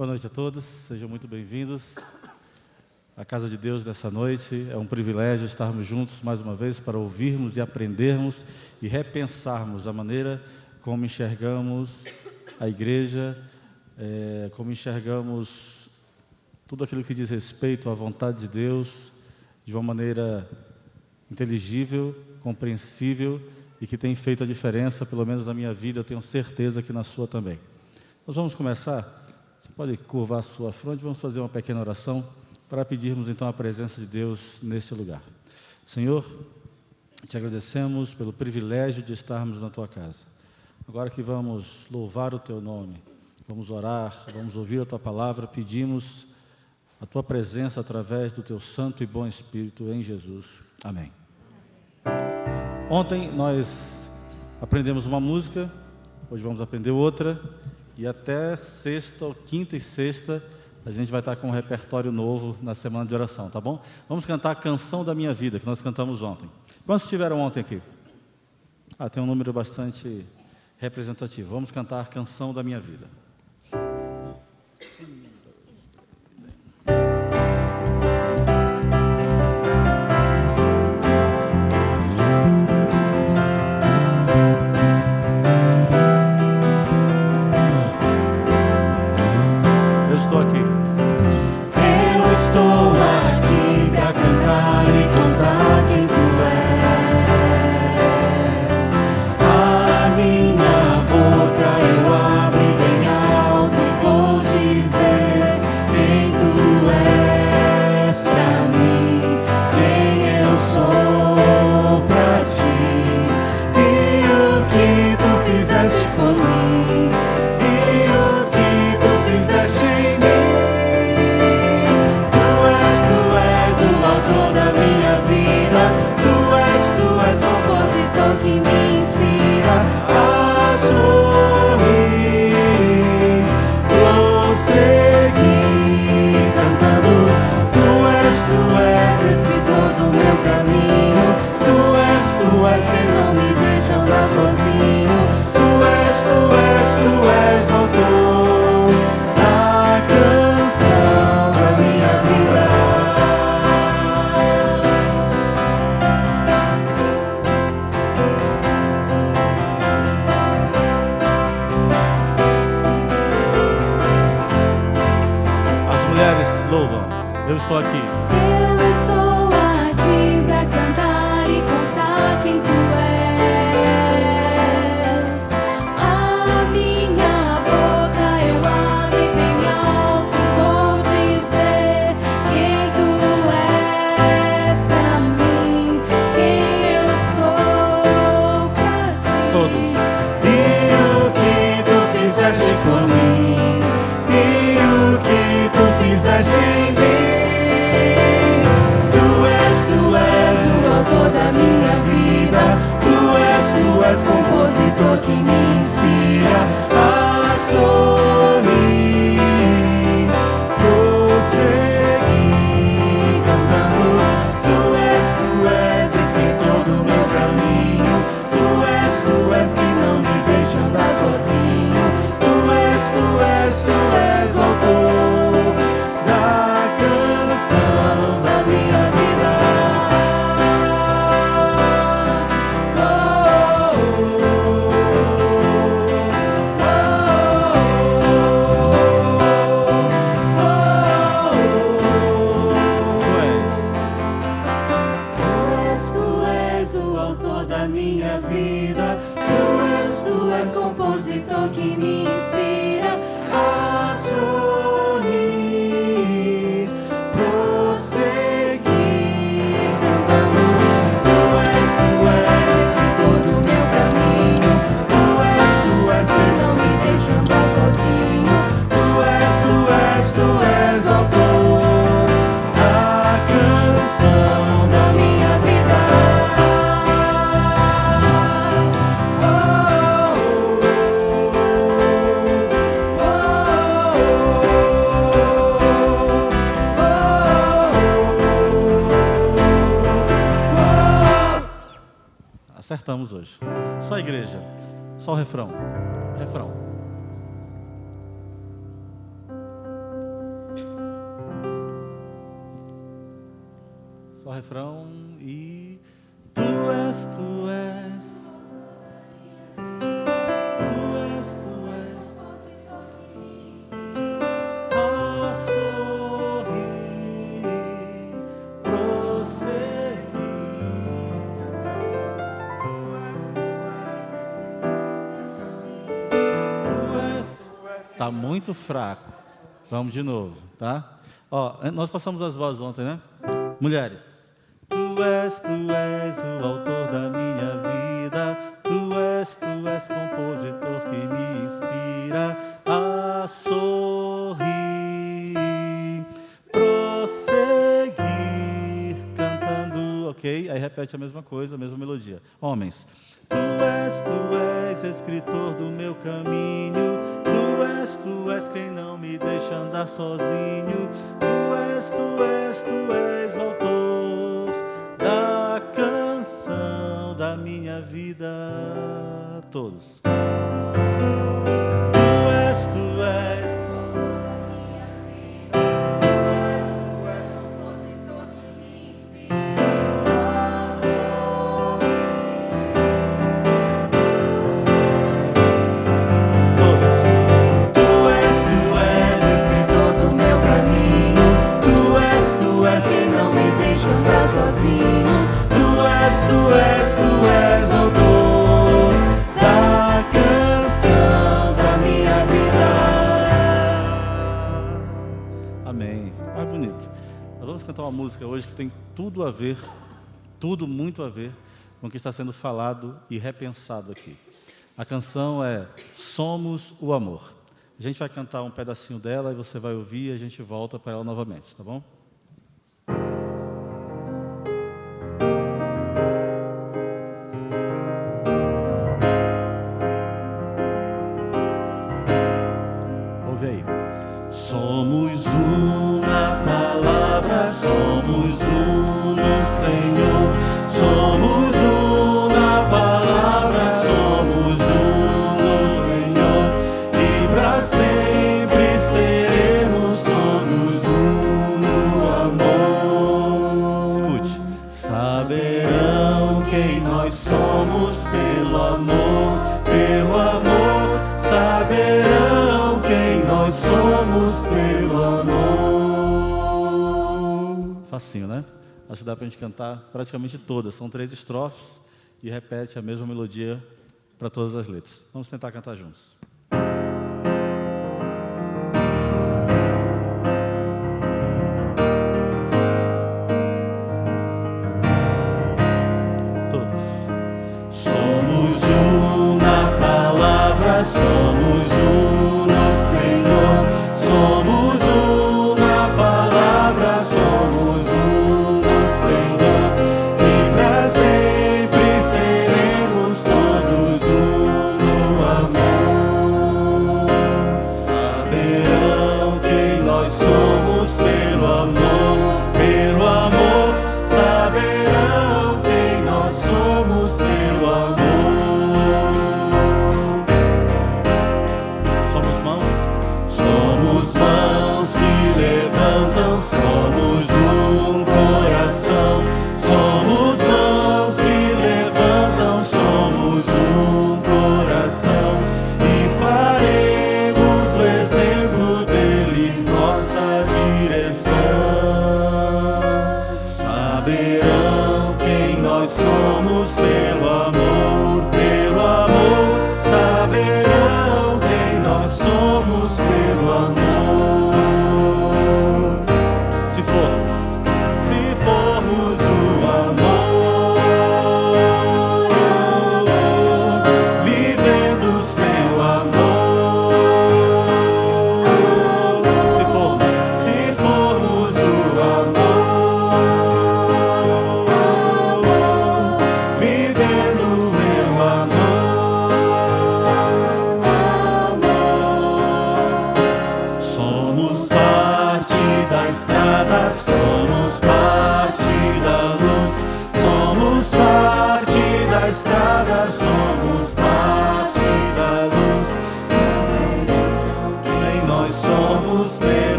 Boa noite a todos, sejam muito bem-vindos à Casa de Deus dessa noite. É um privilégio estarmos juntos mais uma vez para ouvirmos e aprendermos e repensarmos a maneira como enxergamos a igreja, como enxergamos tudo aquilo que diz respeito à vontade de Deus de uma maneira inteligível, compreensível e que tem feito a diferença, pelo menos na minha vida, eu tenho certeza que na sua também. Nós vamos começar. Você pode curvar a sua fronte, vamos fazer uma pequena oração para pedirmos então a presença de Deus neste lugar. Senhor, te agradecemos pelo privilégio de estarmos na tua casa. Agora que vamos louvar o teu nome, vamos orar, vamos ouvir a tua palavra, pedimos a tua presença através do teu santo e bom Espírito em Jesus. Amém. Ontem nós aprendemos uma música, hoje vamos aprender outra. E até sexta, ou quinta e sexta, a gente vai estar com um repertório novo na semana de oração, tá bom? Vamos cantar a Canção da Minha Vida, que nós cantamos ontem. Quantos estiveram ontem aqui? Tem um número bastante representativo. Vamos cantar a Canção da Minha Vida. Acertamos hoje. Só a igreja. Só o refrão. Refrão. Só refrão e tu és, tu és. Tu és, tu és. A sorrir, prosseguir. Tá muito fraco. Vamos de novo, tá? Ó, nós passamos as vozes ontem, né? Mulheres. Tu és o autor da minha vida. Tu és compositor que me inspira a sorrir, prosseguir, cantando, ok? Aí repete a mesma coisa, a mesma melodia. Homens. Tu és escritor do meu caminho. Tu és quem não me deixa andar sozinho. Tu és o autor da canção da minha vida. Todos. Tu és compositor que me inspira a sorrir. Todos. Tu és escritor do meu caminho. Tu és quem não me deixa andar sozinho. Tu és autor da canção da minha vida. Amém. Mais bonito. Nós vamos cantar uma música hoje que tem tudo a ver, tudo muito a ver com o que está sendo falado e repensado aqui. A canção é Somos o Amor. A gente vai cantar um pedacinho dela e você vai ouvir e a gente volta para ela novamente, tá bom? Ouve aí. Somos um na palavra, somos um no Senhor. Somos um na palavra, somos um no Senhor. E para sempre seremos todos um no amor. Escute. Saberão quem nós somos pelo amor, pelo amor. Saberão quem nós somos pelo amor. Facinho, né? Acho que dá pra gente cantar praticamente todas. São 3 estrofes e repete a mesma melodia para todas as letras. Vamos tentar cantar juntos. Todas. Somos um na palavra, somos um no Senhor. Somos um na palavra, somos um no Senhor. E para sempre seremos todos um no amor. Saberão quem nós somos pelo amor, pelo amor. Saberão quem nós somos pelo amor. Somos mãos. Somos mãos que levantam, somos um coração. Somos mãos que levantam, somos um coração. E faremos o exemplo dele em nossa direção. Saberão quem nós somos pelo amor, pelo amor. Saberão quem nós somos pelo amor. Se for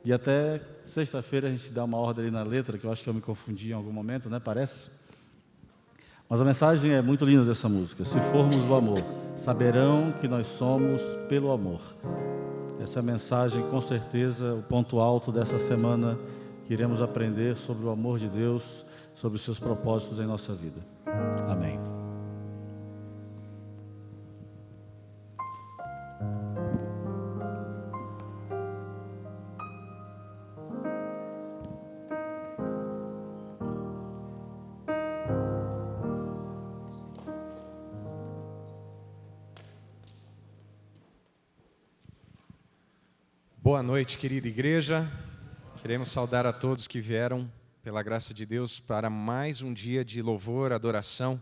E até sexta-feira a gente dá uma ordem ali na letra, que eu acho que eu me confundi em algum momento, né? Parece? Mas a mensagem é muito linda dessa música. Se formos o amor, saberão que nós somos pelo amor. Essa é a mensagem, com certeza, o ponto alto dessa semana, que iremos aprender sobre o amor de Deus, sobre os seus propósitos em nossa vida. Amém. Boa noite, querida igreja. Queremos saudar a todos que vieram, pela graça de Deus, para mais um dia de louvor, adoração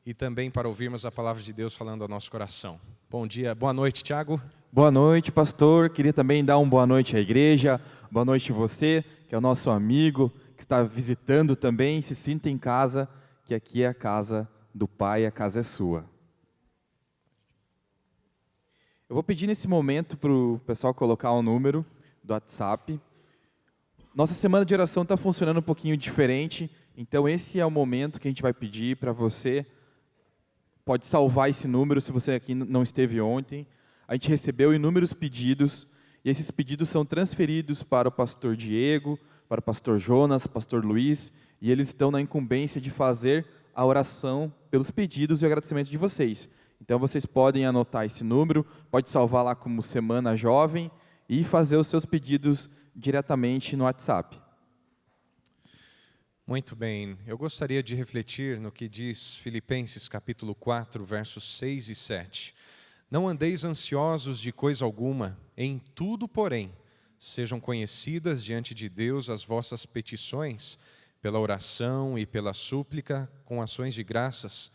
e também para ouvirmos a palavra de Deus falando ao nosso coração. Bom dia, boa noite, Tiago. Boa noite, pastor. Queria também dar uma boa noite à igreja. Boa noite a você, que é o nosso amigo, que está visitando também. Se sinta em casa, que aqui é a casa do Pai, a casa é sua. Eu vou pedir nesse momento para o pessoal colocar o número do WhatsApp. Nossa semana de oração está funcionando um pouquinho diferente, então esse é o momento que a gente vai pedir para você. Pode salvar esse número se você aqui não esteve ontem. A gente recebeu inúmeros pedidos, e esses pedidos são transferidos para o pastor Diego, para o pastor Jonas, pastor Luiz, e eles estão na incumbência de fazer a oração pelos pedidos e o agradecimento de vocês. Então vocês podem anotar esse número, pode salvar lá como Semana Jovem e fazer os seus pedidos diretamente no WhatsApp. Muito bem, eu gostaria de refletir no que diz Filipenses capítulo 4, versos 6 e 7. Não andeis ansiosos de coisa alguma, em tudo, porém, sejam conhecidas diante de Deus as vossas petições, pela oração e pela súplica, com ações de graças,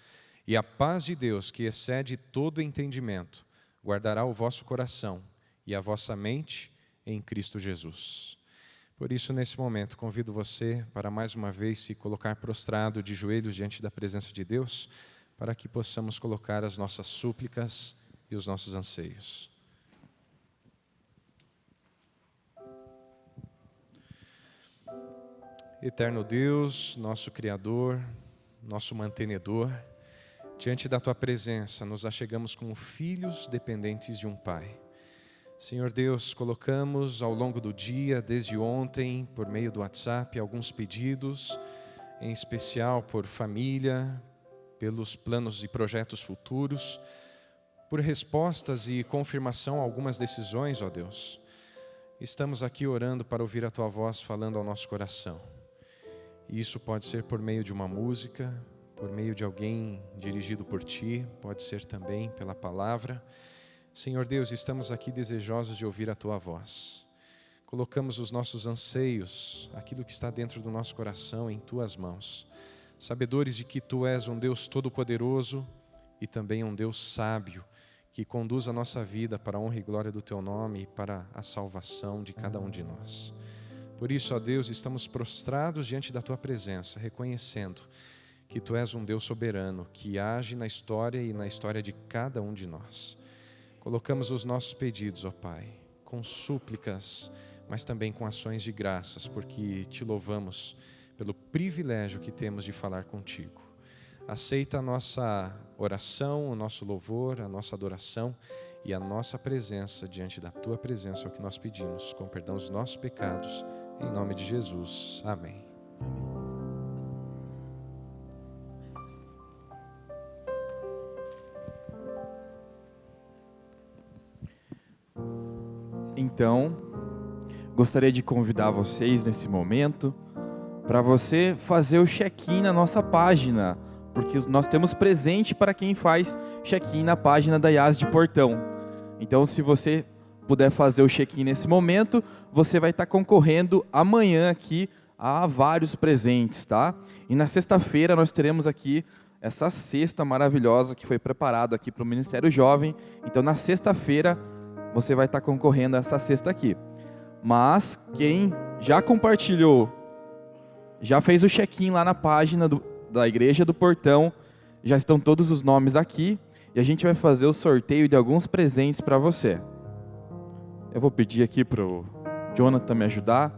e a paz de Deus, que excede todo entendimento, guardará o vosso coração e a vossa mente em Cristo Jesus. Por isso, nesse momento, convido você para mais uma vez se colocar prostrado de joelhos diante da presença de Deus, para que possamos colocar as nossas súplicas e os nossos anseios. Eterno Deus, nosso Criador, nosso mantenedor, diante da Tua presença, nos achegamos como filhos dependentes de um Pai. Senhor Deus, colocamos ao longo do dia, desde ontem, por meio do WhatsApp, alguns pedidos, em especial por família, pelos planos e projetos futuros, por respostas e confirmação a algumas decisões, ó Deus. Estamos aqui orando para ouvir a Tua voz falando ao nosso coração. E isso pode ser por meio de uma música, por meio de alguém dirigido por Ti, pode ser também pela palavra. Senhor Deus, estamos aqui desejosos de ouvir a Tua voz. Colocamos os nossos anseios, aquilo que está dentro do nosso coração, em Tuas mãos. Sabedores de que Tu és um Deus todo-poderoso e também um Deus sábio, que conduz a nossa vida para a honra e glória do Teu nome e para a salvação de cada um de nós. Por isso, ó Deus, estamos prostrados diante da Tua presença, reconhecendo que Tu és um Deus soberano, que age na história e na história de cada um de nós. Colocamos os nossos pedidos, ó Pai, com súplicas, mas também com ações de graças, porque Te louvamos pelo privilégio que temos de falar contigo. Aceita a nossa oração, o nosso louvor, a nossa adoração e a nossa presença diante da Tua presença, é o que nós pedimos, com perdão dos nossos pecados, em nome de Jesus. Amém. Então, gostaria de convidar vocês nesse momento para você fazer o check-in na nossa página, porque nós temos presente para quem faz check-in na página da IAS de Portão. Então, se você puder fazer o check-in nesse momento, você vai estar concorrendo amanhã aqui a vários presentes, tá? E na sexta-feira nós teremos aqui essa cesta maravilhosa que foi preparada aqui para o Ministério Jovem. Então, na sexta-feira, você vai estar concorrendo a essa cesta aqui. Mas quem já compartilhou, já fez o check-in lá na página da Igreja do Portão, já estão todos os nomes aqui, e a gente vai fazer o sorteio de alguns presentes para você. Eu vou pedir aqui para o Jonathan me ajudar.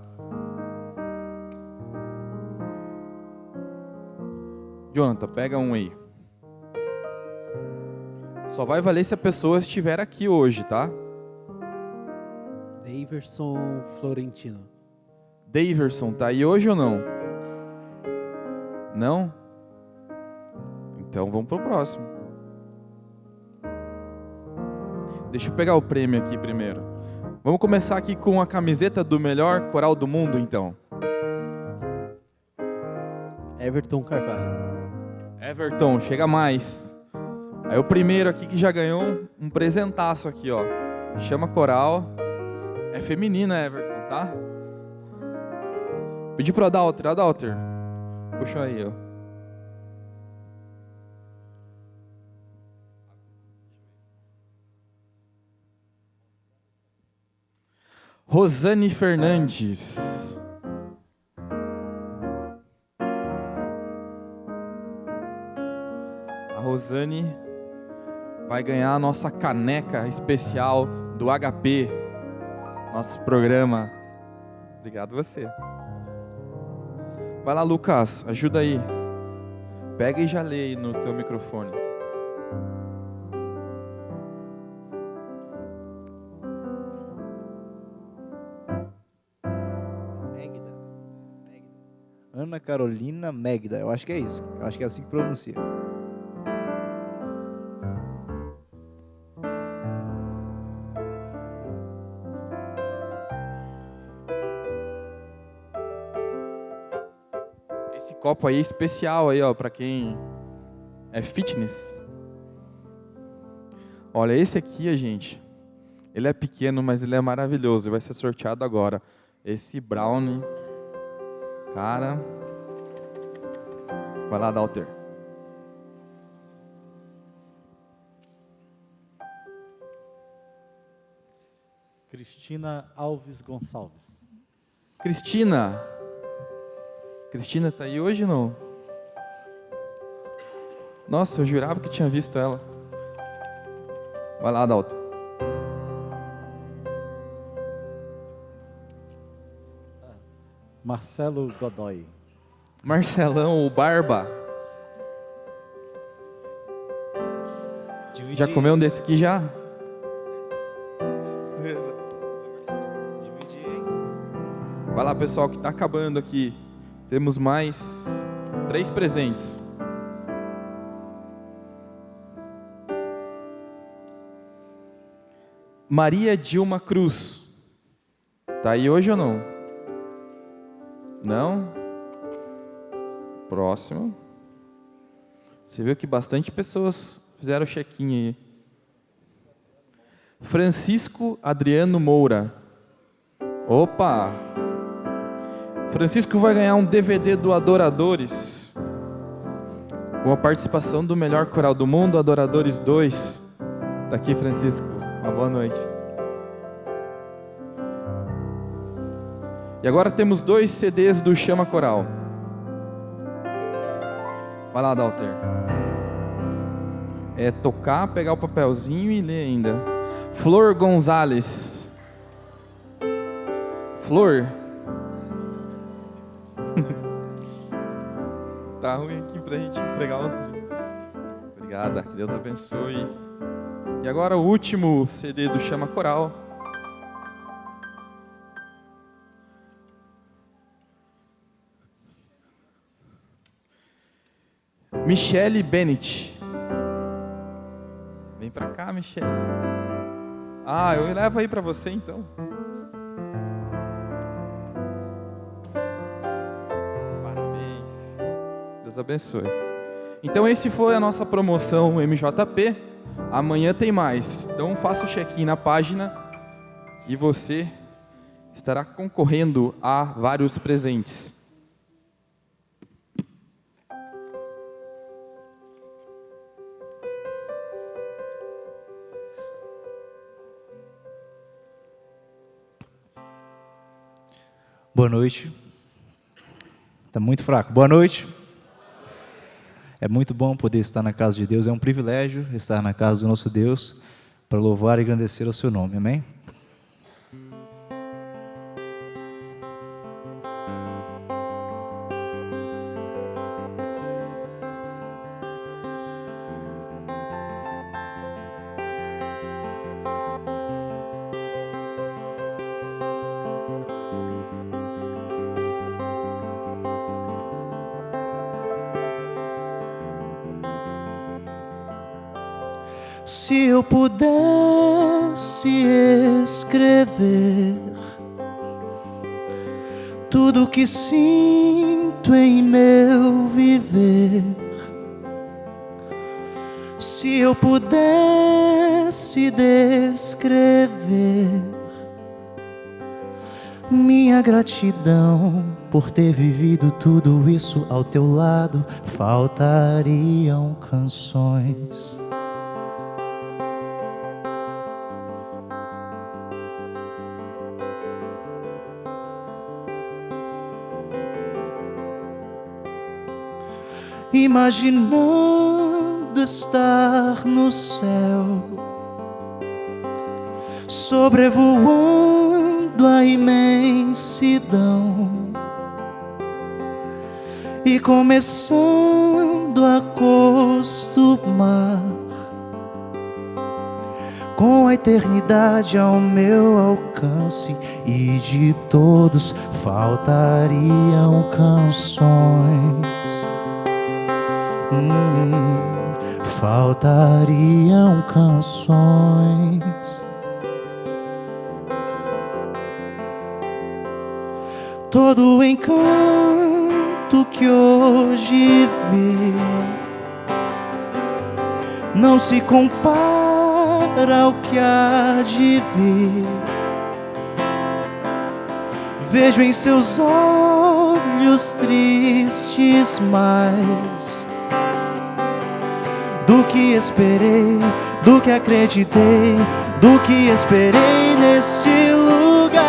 Jonathan, pega um aí. Só vai valer se a pessoa estiver aqui hoje, tá? Daverson Florentino. Daverson, tá aí hoje ou não? Não? Então vamos pro próximo. Deixa eu pegar o prêmio aqui primeiro. Vamos começar aqui com a camiseta do melhor coral do mundo, então. Everton Carvalho. Everton, chega mais. Aí o primeiro aqui que já ganhou um presentaço aqui, ó. Chama coral. É feminina, Everton, tá? Pedi pro Adalter. Puxa aí, ó. Rosane Fernandes. A Rosane vai ganhar a nossa caneca especial do HP, nosso programa. Obrigado você. Vai lá, Lucas, ajuda aí. Pega e já lê aí no teu microfone. Ana Carolina Megda, eu acho que é isso. Eu acho que é assim que pronuncia. Esse copo aí é especial aí, ó, para quem é fitness. Olha, esse aqui, gente, ele é pequeno, mas ele é maravilhoso. Vai ser sorteado agora. Esse brownie, cara. Vai lá, Dalter. Cristina Alves Gonçalves. Cristina tá aí hoje ou não? Nossa, eu jurava que tinha visto ela. Vai lá, Dalton. Marcelo Godoy. Marcelão, o Barba. Já comeu um desse aqui já? Vai lá, pessoal, que tá acabando aqui. Temos mais 3 presentes. Maria Dilma Cruz. Tá aí hoje ou não? Não? Próximo. Você viu que bastante pessoas fizeram check-in aí. Francisco Adriano Moura. Opa! Francisco vai ganhar um DVD do Adoradores, com a participação do melhor coral do mundo, Adoradores 2. Tá aqui, Francisco. Uma boa noite. E agora temos 2 CDs do Chama Coral. Vai lá, Dalter. É tocar, pegar o papelzinho e ler ainda. Flor Gonzalez. Flor. Tá ruim aqui pra gente entregar os brindes. Obrigada, que Deus abençoe. E agora o último CD do Chama Coral. Michele Bennett. Vem pra cá, Michele. Ah, eu levo aí pra você então. Parabéns. Deus abençoe. Então esse foi a nossa promoção MJP. Amanhã tem mais. Então faça o check-in na página e você estará concorrendo a vários presentes. Boa noite. Está muito fraco. Boa noite. É muito bom poder estar na casa de Deus. É um privilégio estar na casa do nosso Deus para louvar e engrandecer o seu nome. Amém? Se eu pudesse escrever tudo que sinto em meu viver, se eu pudesse descrever minha gratidão por ter vivido tudo isso ao teu lado, faltariam canções. Imaginando estar no céu, sobrevoando a imensidão e começando a acostumar com a eternidade ao meu alcance, e de todos faltariam canções. Faltariam canções. Todo o encanto que hoje vi não se compara ao que há de vir. Vejo em seus olhos tristes mais do que esperei, do que acreditei, do que esperei neste lugar.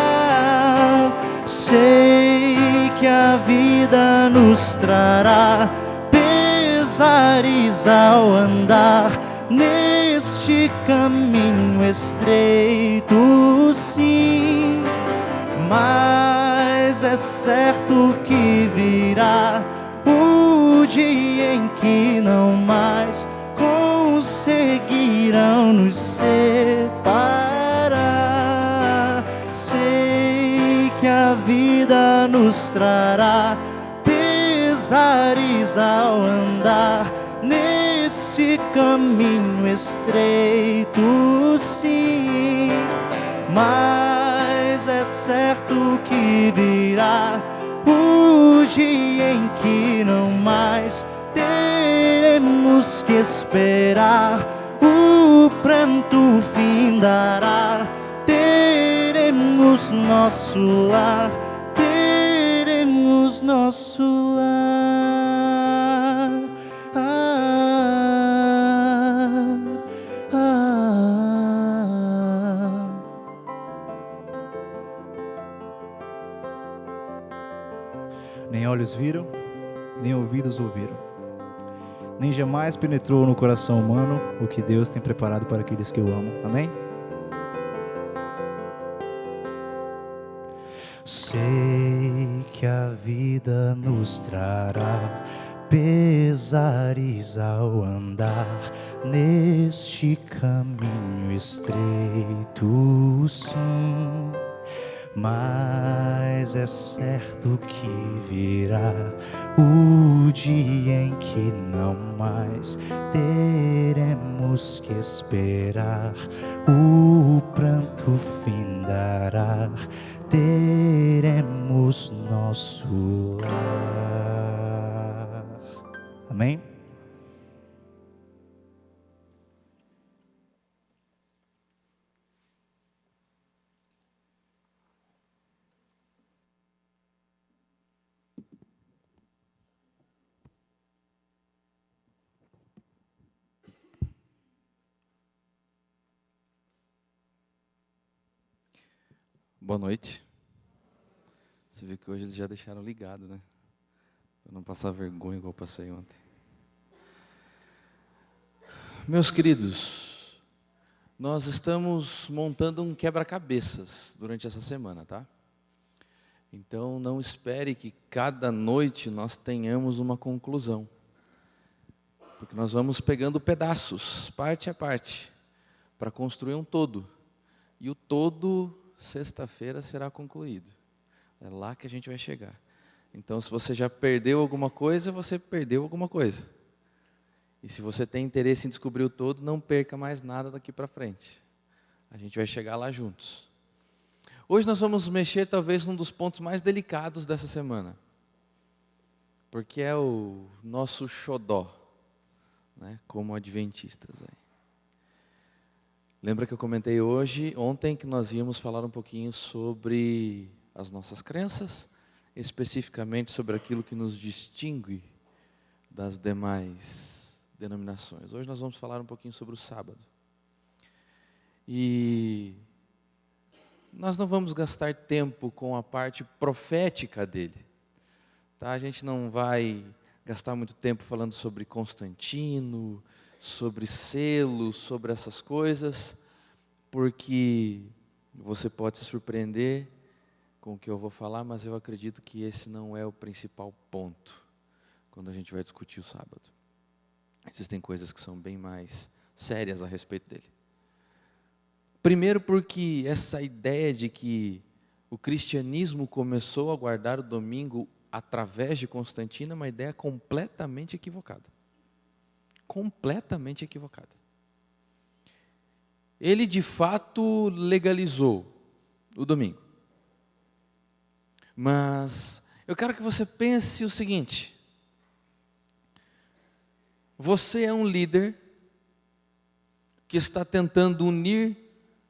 Sei que a vida nos trará pesares ao andar neste caminho estreito, sim, mas é certo que virá o dia em que não mais conseguirão nos separar. Sei que a vida nos trará pesares ao andar neste caminho estreito, sim, mas é certo que virá o dia em que não mais teremos que esperar, o pranto findará, teremos nosso lar, teremos nosso lar. Nem olhos viram, nem ouvidos ouviram, nem jamais penetrou no coração humano o que Deus tem preparado para aqueles que o amam. Amém? Sei que a vida nos trará pesares ao andar neste caminho estreito, sim, mas é certo que virá o dia em que não mais teremos que esperar, o pranto findará, teremos nosso lar. Amém? Boa noite. Você viu que hoje eles já deixaram ligado, né? Para não passar vergonha igual eu passei ontem. Meus queridos, nós estamos montando um quebra-cabeças durante essa semana, tá? Então não espere que cada noite nós tenhamos uma conclusão. Porque nós vamos pegando pedaços, parte a parte, para construir um todo. E o todo, sexta-feira, será concluído. É lá que a gente vai chegar. Então, se você já perdeu alguma coisa, você perdeu alguma coisa. E se você tem interesse em descobrir o todo, não perca mais nada daqui para frente. A gente vai chegar lá juntos. Hoje nós vamos mexer talvez num dos pontos mais delicados dessa semana. Porque é o nosso xodó, né, como adventistas. Lembra que eu comentei ontem, que nós íamos falar um pouquinho sobre as nossas crenças, especificamente sobre aquilo que nos distingue das demais denominações. Hoje nós vamos falar um pouquinho sobre o sábado. E nós não vamos gastar tempo com a parte profética dele. Tá? A gente não vai gastar muito tempo falando sobre Constantino, sobre selos, sobre essas coisas, porque você pode se surpreender com o que eu vou falar, mas eu acredito que esse não é o principal ponto quando a gente vai discutir o sábado. Existem coisas que são bem mais sérias a respeito dele. Primeiro porque essa ideia de que o cristianismo começou a guardar o domingo através de Constantino é uma ideia completamente equivocada. Completamente equivocada. Ele de fato legalizou o domingo. Mas eu quero que você pense o seguinte: você é um líder que está tentando unir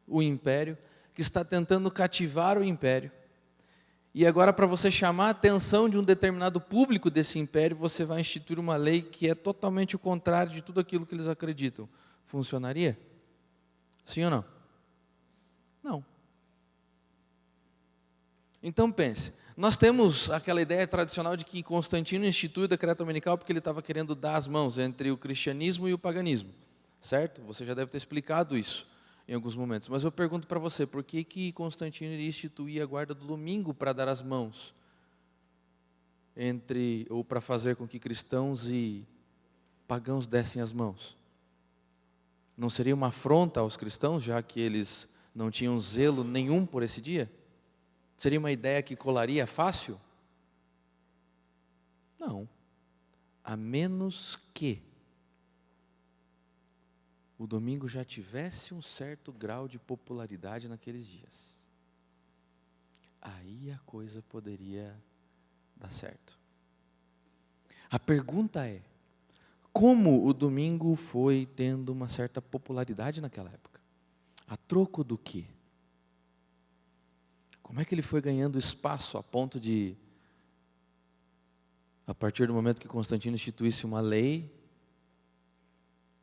o império, que está tentando cativar o império, e agora, para você chamar a atenção de um determinado público desse império, você vai instituir uma lei que é totalmente o contrário de tudo aquilo que eles acreditam. Funcionaria? Sim ou não? Não. Então pense, nós temos aquela ideia tradicional de que Constantino institui o decreto dominical porque ele estava querendo dar as mãos entre o cristianismo e o paganismo, certo? Você já deve ter explicado isso em alguns momentos, mas eu pergunto para você, por que Constantino iria instituir a guarda do domingo para dar as mãos ou para fazer com que cristãos e pagãos dessem as mãos? Não seria uma afronta aos cristãos, já que eles não tinham zelo nenhum por esse dia? Seria uma ideia que colaria fácil? Não. A menos que o domingo já tivesse um certo grau de popularidade naqueles dias. Aí a coisa poderia dar certo. A pergunta é, como o domingo foi tendo uma certa popularidade naquela época? A troco do quê? Como é que ele foi ganhando espaço a ponto de, a partir do momento que Constantino instituísse uma lei,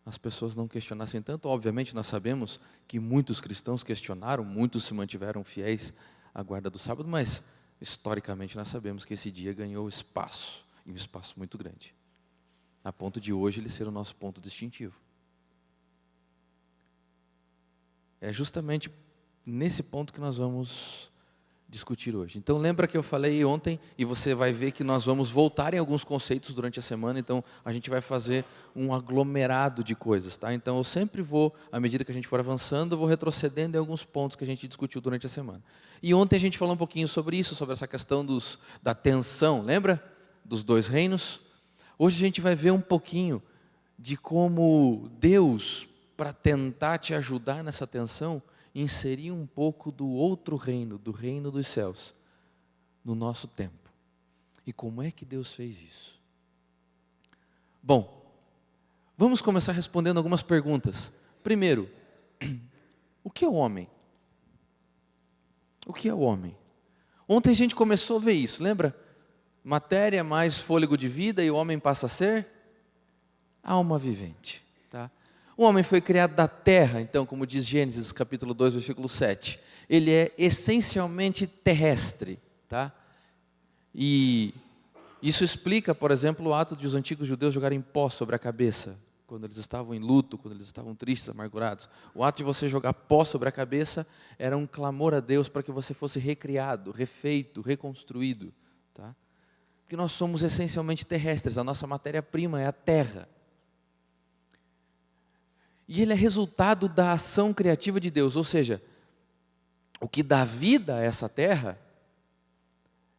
as pessoas não questionassem tanto? Obviamente nós sabemos que muitos cristãos questionaram, muitos se mantiveram fiéis à guarda do sábado, mas historicamente nós sabemos que esse dia ganhou espaço, e um espaço muito grande, a ponto de hoje ele ser o nosso ponto distintivo. É justamente nesse ponto que nós vamos discutir hoje. Então lembra que eu falei ontem, e você vai ver que nós vamos voltar em alguns conceitos durante a semana, então a gente vai fazer um aglomerado de coisas, tá? Então eu sempre vou, à medida que a gente for avançando, eu vou retrocedendo em alguns pontos que a gente discutiu durante a semana. E ontem a gente falou um pouquinho sobre isso, sobre essa questão da tensão, lembra? Dos dois reinos. Hoje a gente vai ver um pouquinho de como Deus, para tentar te ajudar nessa tensão, inserir um pouco do outro reino, do reino dos céus, no nosso tempo. E como é que Deus fez isso? Bom, vamos começar respondendo algumas perguntas. Primeiro, o que é o homem? O que é o homem? Ontem a gente começou a ver isso, lembra? Matéria mais fôlego de vida e o homem passa a ser alma vivente, tá? O homem foi criado da terra, então, como diz Gênesis capítulo 2, versículo 7. Ele é essencialmente terrestre, tá? E isso explica, por exemplo, o ato de os antigos judeus jogarem pó sobre a cabeça, quando eles estavam em luto, quando eles estavam tristes, amargurados. O ato de você jogar pó sobre a cabeça era um clamor a Deus para que você fosse recriado, refeito, reconstruído, tá? Porque nós somos essencialmente terrestres, a nossa matéria-prima é a terra. E ele é resultado da ação criativa de Deus, ou seja, o que dá vida a essa terra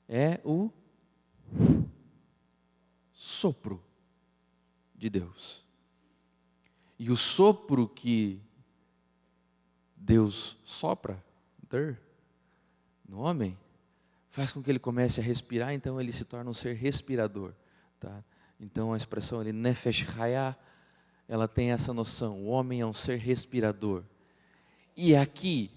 é o sopro de Deus. E o sopro que Deus sopra no homem faz com que ele comece a respirar, então ele se torna um ser respirador. Tá? Então a expressão ali, Nefesh Hayah, ela tem essa noção, o homem é um ser respirador. E aqui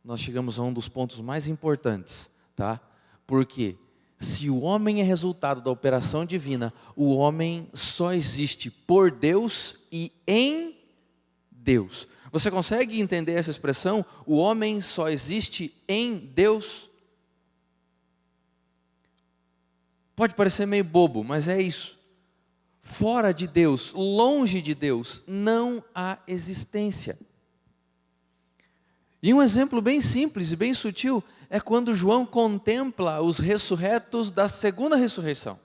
nós chegamos a um dos pontos mais importantes, tá? Porque se o homem é resultado da operação divina, o homem só existe por Deus e em Deus. Você consegue entender essa expressão? O homem só existe em Deus? Pode parecer meio bobo, mas é isso. Fora de Deus, longe de Deus, não há existência. E um exemplo bem simples e bem sutil é quando João contempla os ressurretos da segunda ressurreição.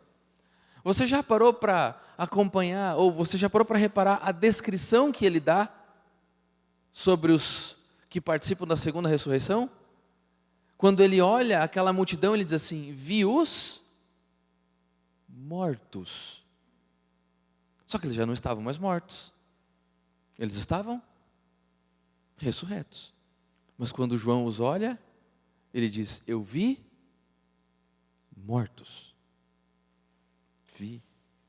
Você já parou para acompanhar, ou você já parou para reparar a descrição que ele dá sobre os que participam da segunda ressurreição? Quando ele olha aquela multidão, ele diz assim: vi os mortos. Só que eles já não estavam mais mortos. Eles estavam ressurretos. Mas quando João os olha, ele diz: eu vi mortos. Vi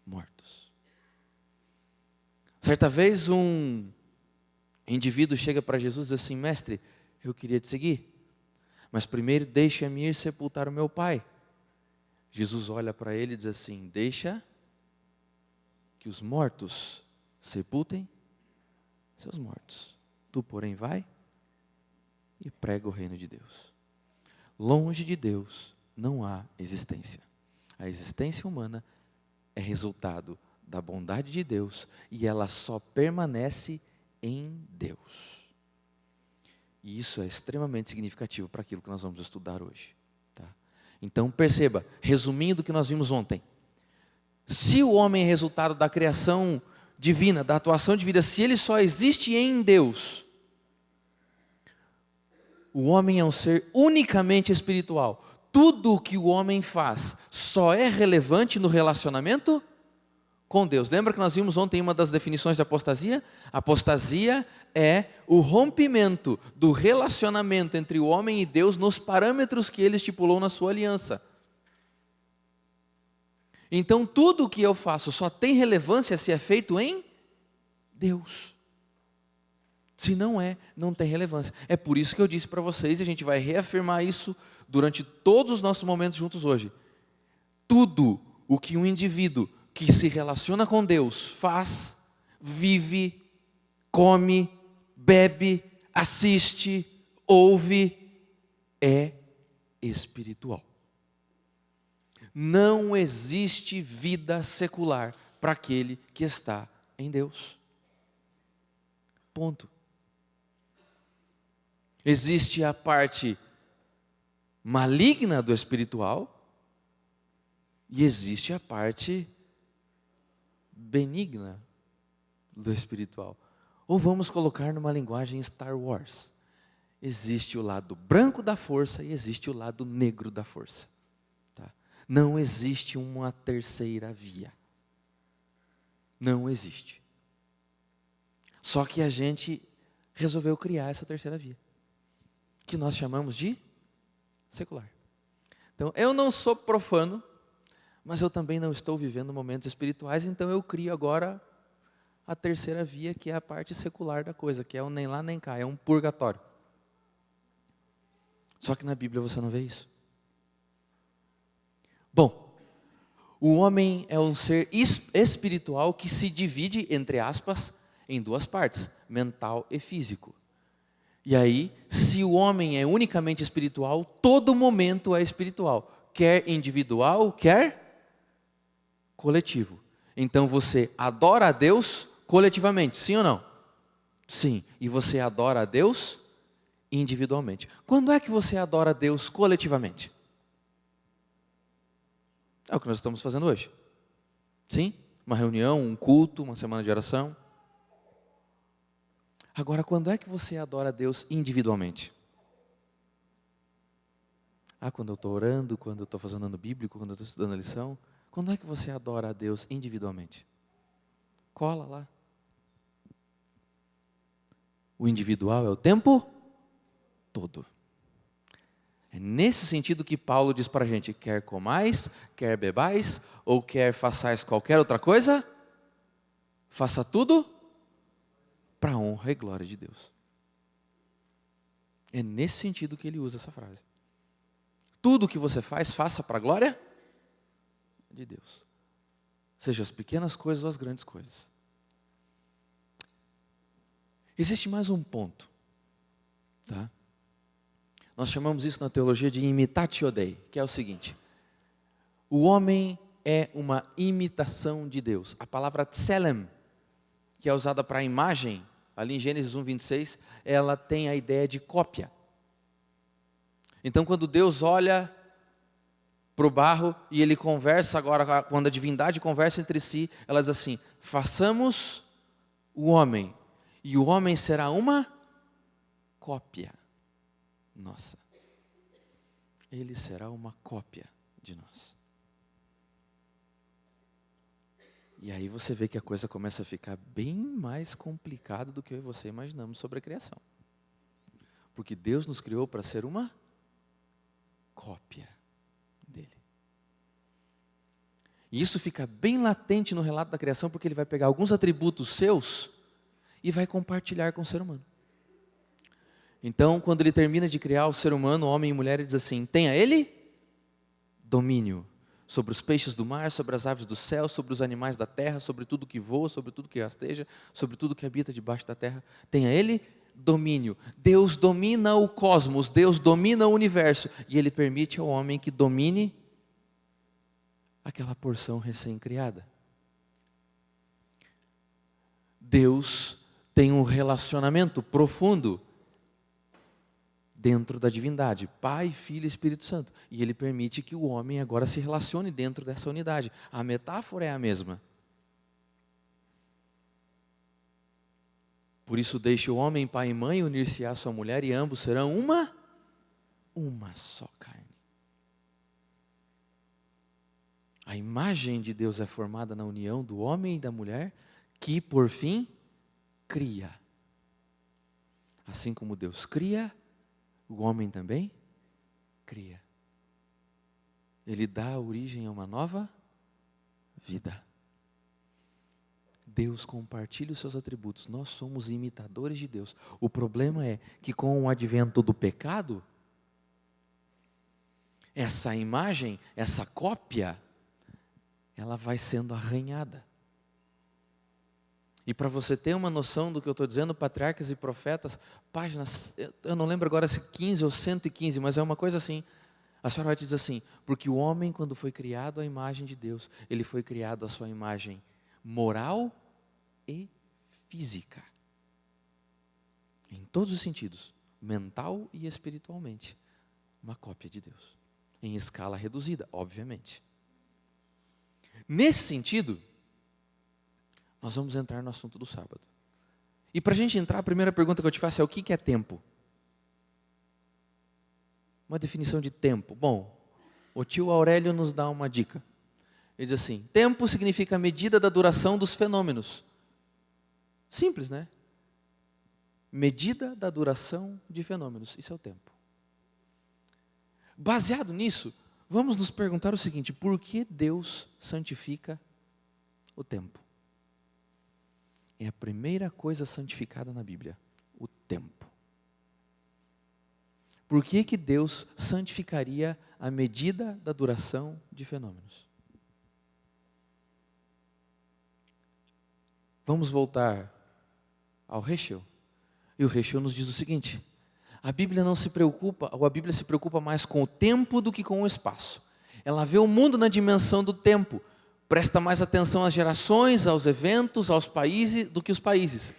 mortos. Certa vez um indivíduo chega para Jesus e diz assim: mestre, eu queria te seguir, mas primeiro deixa-me ir sepultar o meu pai. Jesus olha para ele e diz assim: deixa que os mortos sepultem seus mortos. Tu, porém, vai e prega o reino de Deus. Longe de Deus não há existência. A existência humana é resultado da bondade de Deus e ela só permanece em Deus. E isso é extremamente significativo para aquilo que nós vamos estudar hoje. Tá? Então perceba, resumindo o que nós vimos ontem, se o homem é resultado da criação divina, da atuação divina, se ele só existe em Deus, o homem é um ser unicamente espiritual. Tudo o que o homem faz só é relevante no relacionamento com Deus. Lembra que nós vimos ontem uma das definições de apostasia? Apostasia é o rompimento do relacionamento entre o homem e Deus nos parâmetros que ele estipulou na sua aliança. Então tudo o que eu faço só tem relevância se é feito em Deus. Se não é, não tem relevância. É por isso que eu disse para vocês, e a gente vai reafirmar isso durante todos os nossos momentos juntos hoje. Tudo o que um indivíduo que se relaciona com Deus faz, vive, come, bebe, assiste, ouve, é espiritual. Não existe vida secular para aquele que está em Deus. Ponto. Existe a parte maligna do espiritual e existe a parte benigna do espiritual. Ou vamos colocar numa linguagem Star Wars. Existe o lado branco da força e existe o lado negro da força. Tá? Não existe uma terceira via. Não existe. Só que a gente resolveu criar essa terceira via, que nós chamamos de secular. Então, eu não sou profano, mas eu também não estou vivendo momentos espirituais, então eu crio agora a terceira via, que é a parte secular da coisa, que é o nem lá nem cá, é um purgatório. Só que na Bíblia você não vê isso. Bom, o homem é um ser espiritual que se divide, entre aspas, em duas partes, mental e físico. E aí, se o homem é unicamente espiritual, todo momento é espiritual, quer individual, quer coletivo. Então você adora a Deus coletivamente, sim ou não? Sim. E você adora a Deus individualmente. Quando é que você adora a Deus coletivamente? É o que nós estamos fazendo hoje. Sim? Uma reunião, um culto, uma semana de oração. Agora, quando é que você adora a Deus individualmente? Quando eu estou orando, quando eu estou fazendo ano bíblico, quando eu estou estudando a lição. Quando é que você adora a Deus individualmente? Cola lá. O individual é o tempo todo. É nesse sentido que Paulo diz para a gente: quer comais, quer bebais, ou quer façais qualquer outra coisa, faça tudo para a honra e glória de Deus. É nesse sentido que ele usa essa frase. Tudo que você faz, faça para a glória de Deus. Seja as pequenas coisas ou as grandes coisas. Existe mais um ponto, tá? Nós chamamos isso na teologia de imitatio Dei, que é o seguinte: o homem é uma imitação de Deus. A palavra tselem, que é usada para a imagem, ali em Gênesis 1:26, ela tem a ideia de cópia. Então, quando Deus olha para o barro e ele conversa agora, quando a divindade conversa entre si, ela diz assim: façamos o homem, e o homem será uma cópia nossa. Ele será uma cópia de nós. E aí você vê que a coisa começa a ficar bem mais complicada do que eu e você imaginamos sobre a criação. Porque Deus nos criou para ser uma cópia dele. E isso fica bem latente no relato da criação, porque ele vai pegar alguns atributos seus e vai compartilhar com o ser humano. Então, quando ele termina de criar o ser humano, homem e mulher, ele diz assim: tenha ele domínio sobre os peixes do mar, sobre as aves do céu, sobre os animais da terra, sobre tudo que voa, sobre tudo que rasteja, sobre tudo que habita debaixo da terra. Tenha ele domínio. Deus domina o cosmos, Deus domina o universo, e ele permite ao homem que domine aquela porção recém-criada. Deus tem um relacionamento profundo dentro da divindade, Pai, Filho e Espírito Santo. E ele permite que o homem agora se relacione dentro dessa unidade. A metáfora é a mesma. Por isso deixa o homem, pai e mãe, unir-se à sua mulher, e ambos serão uma só carne. A imagem de Deus é formada na união do homem e da mulher, que por fim cria. Assim como Deus cria, o homem também cria. Ele dá origem a uma nova vida. Deus compartilha os seus atributos. Nós somos imitadores de Deus. O problema é que com o advento do pecado, essa imagem, essa cópia, ela vai sendo arranhada. E para você ter uma noção do que eu estou dizendo, Patriarcas e Profetas, páginas, eu não lembro agora se 15 ou 115, mas é uma coisa assim. A senhora vai te dizer assim: porque o homem, quando foi criado à imagem de Deus, ele foi criado à sua imagem moral e física. Em todos os sentidos, mental e espiritualmente. Uma cópia de Deus. Em escala reduzida, obviamente. Nesse sentido, nós vamos entrar no assunto do sábado. E para a gente entrar, a primeira pergunta que eu te faço é: o que é tempo? Uma definição de tempo. Bom, o tio Aurélio nos dá uma dica. Ele diz assim: tempo significa a medida da duração dos fenômenos. Simples, né? Medida da duração de fenômenos. Isso é o tempo. Baseado nisso, vamos nos perguntar o seguinte: por que Deus santifica o tempo? É a primeira coisa santificada na Bíblia, o tempo. Por que que Deus santificaria a medida da duração de fenômenos? Vamos voltar ao Heschel. E o Heschel nos diz o seguinte: a Bíblia não se preocupa, ou a Bíblia se preocupa mais com o tempo do que com o espaço. Ela vê o mundo na dimensão do tempo. Presta mais atenção às gerações, aos eventos, aos países, do que os países.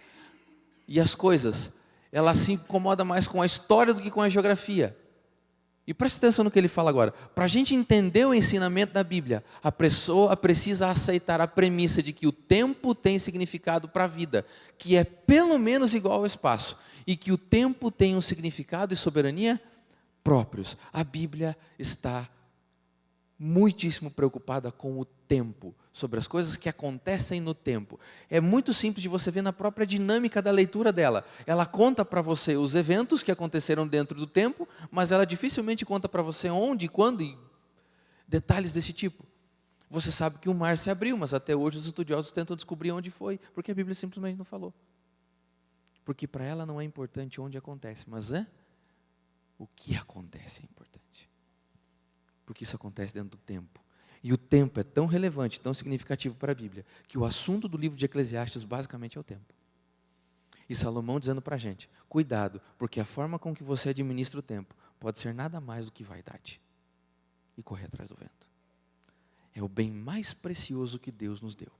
E as coisas. Ela se incomoda mais com a história do que com a geografia. E presta atenção no que ele fala agora. Para a gente entender o ensinamento da Bíblia, a pessoa precisa aceitar a premissa de que o tempo tem significado para a vida, que é pelo menos igual ao espaço, e que o tempo tem um significado e soberania próprios. A Bíblia está muitíssimo preocupada com o tempo, sobre as coisas que acontecem no tempo. É muito simples de você ver na própria dinâmica da leitura dela. Ela conta para você os eventos que aconteceram dentro do tempo, mas ela dificilmente conta para você onde, quando e detalhes desse tipo. Você sabe que o mar se abriu, mas até hoje os estudiosos tentam descobrir onde foi, porque a Bíblia simplesmente não falou. Porque para ela não é importante onde acontece, mas o que acontece é importante. Porque isso acontece dentro do tempo. E o tempo é tão relevante, tão significativo para a Bíblia, que o assunto do livro de Eclesiastes basicamente é o tempo. E Salomão dizendo para a gente, cuidado, porque a forma com que você administra o tempo pode ser nada mais do que vaidade. E correr atrás do vento. É o bem mais precioso que Deus nos deu.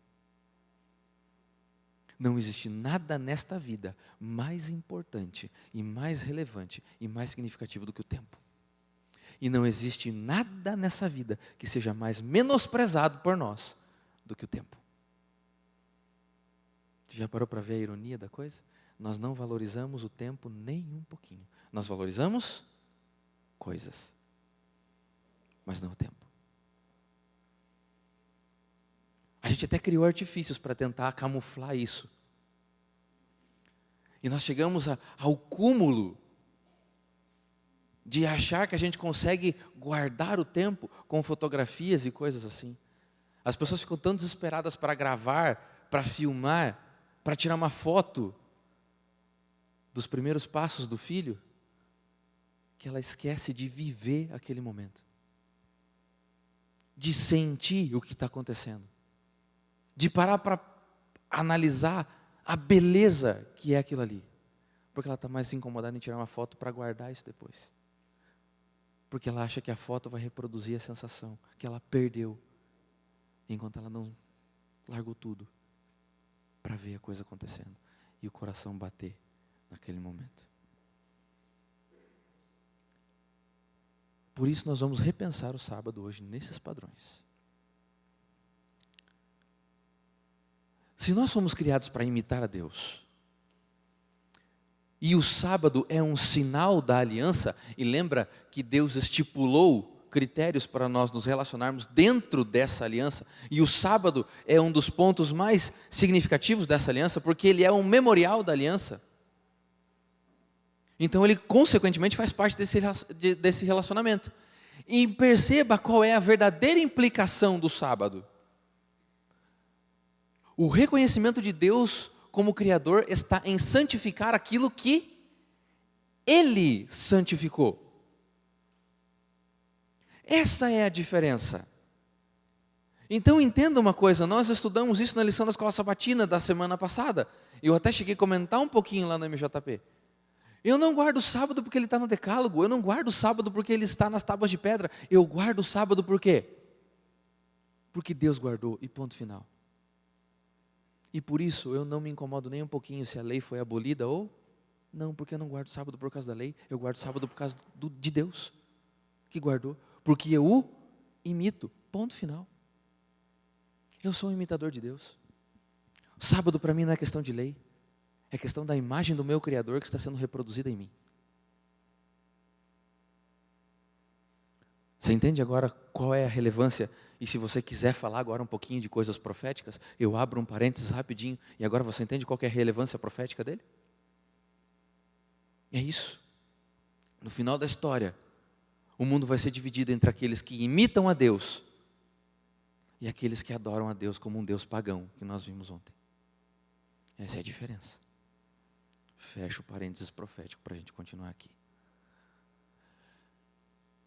Não existe nada nesta vida mais importante e mais relevante e mais significativo do que o tempo. E não existe nada nessa vida que seja mais menosprezado por nós do que o tempo. Você já parou para ver a ironia da coisa? Nós não valorizamos o tempo nem um pouquinho. Nós valorizamos coisas, mas não o tempo. A gente até criou artifícios para tentar camuflar isso. E nós chegamos ao cúmulo de achar que a gente consegue guardar o tempo com fotografias e coisas assim. As pessoas ficam tão desesperadas para gravar, para filmar, para tirar uma foto dos primeiros passos do filho, que ela esquece de viver aquele momento. De sentir o que está acontecendo. De parar para analisar a beleza que é aquilo ali. Porque ela está mais incomodada em tirar uma foto para guardar isso depois. Porque ela acha que a foto vai reproduzir a sensação que ela perdeu, enquanto ela não largou tudo para ver a coisa acontecendo e o coração bater naquele momento. Por isso nós vamos repensar o sábado hoje nesses padrões. Se nós fomos criados para imitar a Deus, e o sábado é um sinal da aliança, e lembra que Deus estipulou critérios para nós nos relacionarmos dentro dessa aliança, e o sábado é um dos pontos mais significativos dessa aliança, porque ele é um memorial da aliança. Então ele consequentemente faz parte desse relacionamento. E perceba qual é a verdadeira implicação do sábado. O reconhecimento de Deus como Criador está em santificar aquilo que Ele santificou. Essa é a diferença. Então entenda uma coisa, nós estudamos isso na lição da escola sabatina da semana passada. Eu até cheguei a comentar um pouquinho lá no MJP. Eu não guardo o sábado porque ele está no decálogo, eu não guardo o sábado porque ele está nas tábuas de pedra, eu guardo o sábado por quê? Porque Deus guardou e ponto final. E por isso eu não me incomodo nem um pouquinho se a lei foi abolida ou não, porque eu não guardo sábado por causa da lei, eu guardo sábado por causa de Deus, que guardou, porque eu o imito, ponto final. Eu sou um imitador de Deus. Sábado para mim não é questão de lei, é questão da imagem do meu Criador que está sendo reproduzida em mim. Você entende agora qual é a relevância? E se você quiser falar agora um pouquinho de coisas proféticas, eu abro um parênteses rapidinho, e agora você entende qual que é a relevância profética dele? É isso. No final da história, o mundo vai ser dividido entre aqueles que imitam a Deus e aqueles que adoram a Deus como um Deus pagão, que nós vimos ontem. Essa é a diferença. Fecho o parênteses profético para a gente continuar aqui.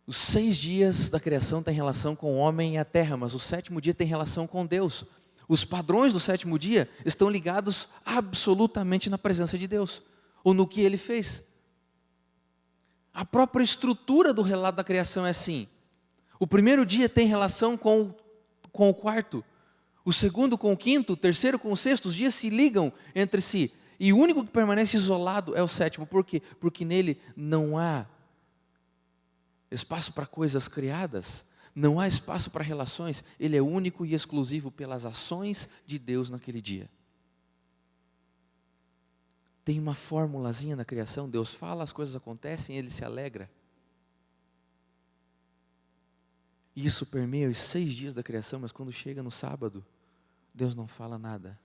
Os 6 dias da criação têm relação com o homem e a terra, mas o 7º dia tem relação com Deus. Os padrões do 7º dia estão ligados absolutamente na presença de Deus, ou no que Ele fez. A própria estrutura do relato da criação é assim. O primeiro dia tem relação com o quarto, o segundo com o quinto, o terceiro com o sexto, os dias se ligam entre si. E o único que permanece isolado é o 7º. Por quê? Porque nele não há espaço para coisas criadas, não há espaço para relações, ele é único e exclusivo pelas ações de Deus naquele dia. Tem uma formulazinha na criação, Deus fala, as coisas acontecem, Ele se alegra. E isso permeia os 6 dias da criação, mas quando chega no sábado, Deus não fala nada.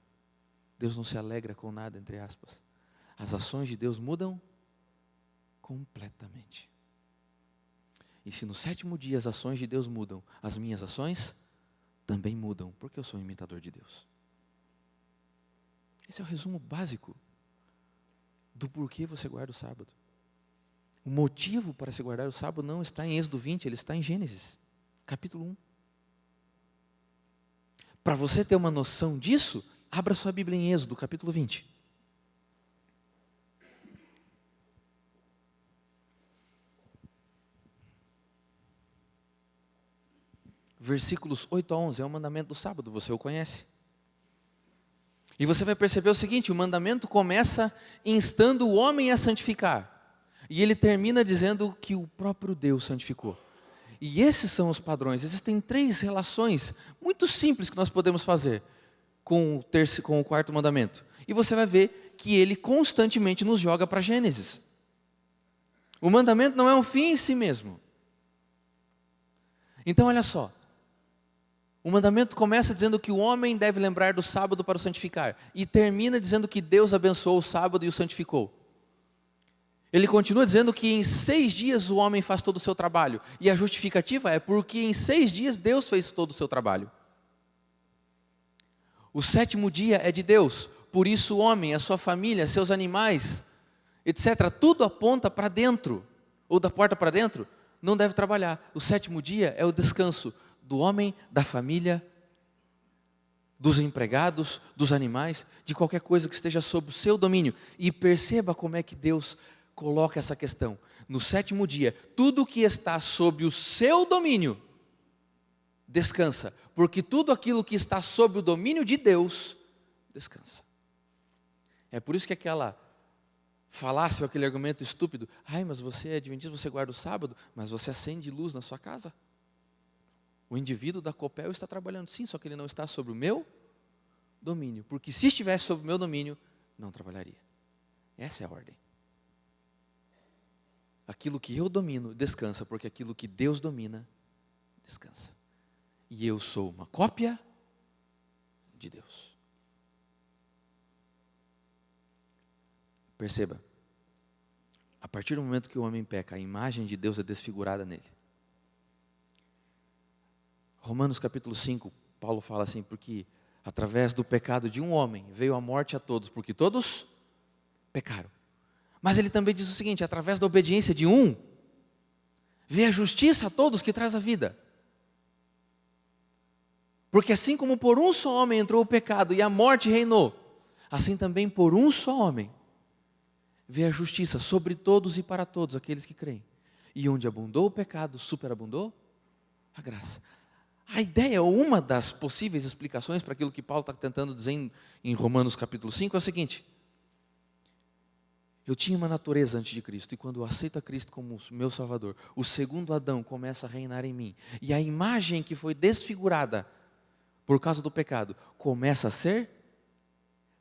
Deus não se alegra com nada, entre aspas. As ações de Deus mudam completamente. E se no 7º dia as ações de Deus mudam, as minhas ações também mudam, porque eu sou um imitador de Deus. Esse é o resumo básico do porquê você guarda o sábado. O motivo para se guardar o sábado não está em Êxodo 20, ele está em Gênesis, capítulo 1. Para você ter uma noção disso, abra sua Bíblia em Êxodo, capítulo 20. Versículos 8 a 11, é o mandamento do sábado, você o conhece. E você vai perceber o seguinte, o mandamento começa instando o homem a santificar. E ele termina dizendo que o próprio Deus santificou. E esses são os padrões. Existem 3 relações muito simples que nós podemos fazer com o 4º mandamento. E você vai ver que ele constantemente nos joga para Gênesis. O mandamento não é um fim em si mesmo. Então olha só. O mandamento começa dizendo que o homem deve lembrar do sábado para o santificar. E termina dizendo que Deus abençoou o sábado e o santificou. Ele continua dizendo que em 6 dias o homem faz todo o seu trabalho. E a justificativa é porque em 6 dias Deus fez todo o seu trabalho. O 7º dia é de Deus. Por isso o homem, a sua família, seus animais, etc. Tudo aponta para dentro. Ou da porta para dentro, não deve trabalhar. O 7º dia é o descanso do homem, da família, dos empregados, dos animais, de qualquer coisa que esteja sob o seu domínio. E perceba como é que Deus coloca essa questão. No 7º dia, tudo que está sob o seu domínio, descansa. Porque tudo aquilo que está sob o domínio de Deus, descansa. É por isso que aquela falácia, aquele argumento estúpido, mas você é adventista, você guarda o sábado, mas você acende luz na sua casa? O indivíduo da Copel está trabalhando sim, só que ele não está sob o meu domínio. Porque se estivesse sob o meu domínio, não trabalharia. Essa é a ordem. Aquilo que eu domino, descansa, porque aquilo que Deus domina, descansa. E eu sou uma cópia de Deus. Perceba, a partir do momento que o homem peca, a imagem de Deus é desfigurada nele. Romanos capítulo 5, Paulo fala assim, porque através do pecado de um homem veio a morte a todos, porque todos pecaram. Mas ele também diz o seguinte, através da obediência de um, veio a justiça a todos que traz a vida. Porque assim como por um só homem entrou o pecado e a morte reinou, assim também por um só homem veio a justiça sobre todos e para todos aqueles que creem. E onde abundou o pecado, superabundou a graça. A ideia, ou uma das possíveis explicações para aquilo que Paulo está tentando dizer em Romanos capítulo 5 é o seguinte: eu tinha uma natureza antes de Cristo, e quando eu aceito a Cristo como meu Salvador, o segundo Adão começa a reinar em mim, e a imagem que foi desfigurada por causa do pecado, começa a ser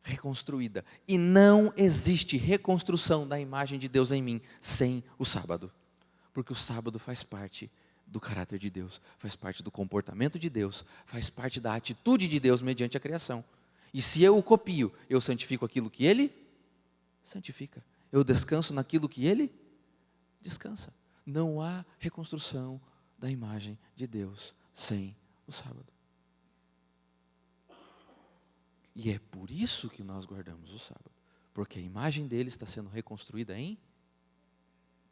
reconstruída, e não existe reconstrução da imagem de Deus em mim sem o sábado, porque o sábado faz parte do caráter de Deus, faz parte do comportamento de Deus, faz parte da atitude de Deus mediante a criação. E se eu o copio, eu santifico aquilo que Ele santifica. Eu descanso naquilo que Ele descansa. Não há reconstrução da imagem de Deus sem o sábado. E é por isso que nós guardamos o sábado, porque a imagem dele está sendo reconstruída em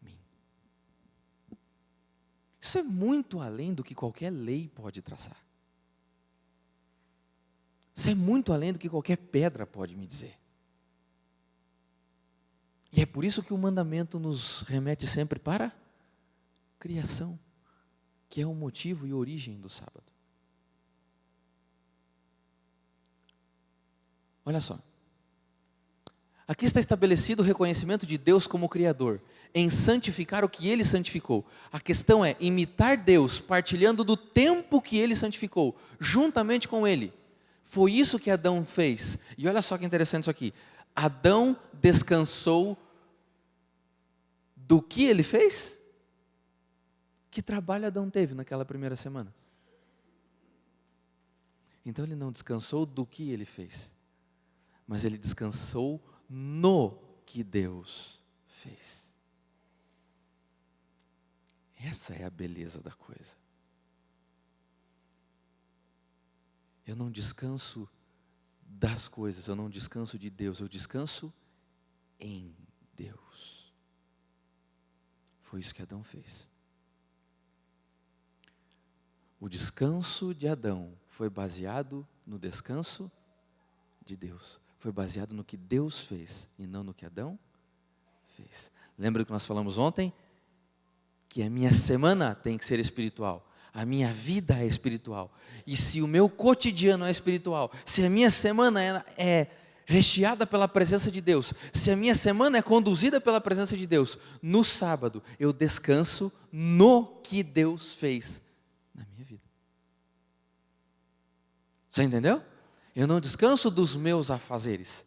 mim. Isso é muito além do que qualquer lei pode traçar. Isso é muito além do que qualquer pedra pode me dizer. E é por isso que o mandamento nos remete sempre para a criação, que é o motivo e origem do sábado. Olha só. Aqui está estabelecido o reconhecimento de Deus como Criador, em santificar o que Ele santificou. A questão é imitar Deus, partilhando do tempo que Ele santificou, juntamente com Ele. Foi isso que Adão fez. E olha só que interessante isso aqui. Adão descansou do que ele fez? Que trabalho Adão teve naquela primeira semana? Então ele não descansou do que ele fez, mas ele descansou no que Deus fez. Essa é a beleza da coisa. Eu não descanso das coisas, eu não descanso de Deus, eu descanso em Deus. Foi isso que Adão fez. O descanso de Adão foi baseado no descanso de Deus. Foi baseado no que Deus fez e não no que Adão fez. Lembra do que nós falamos ontem? Que a minha semana tem que ser espiritual. A minha vida é espiritual. E se o meu cotidiano é espiritual, se a minha semana é recheada pela presença de Deus, se a minha semana é conduzida pela presença de Deus, no sábado eu descanso no que Deus fez na minha vida. Você entendeu? Eu não descanso dos meus afazeres,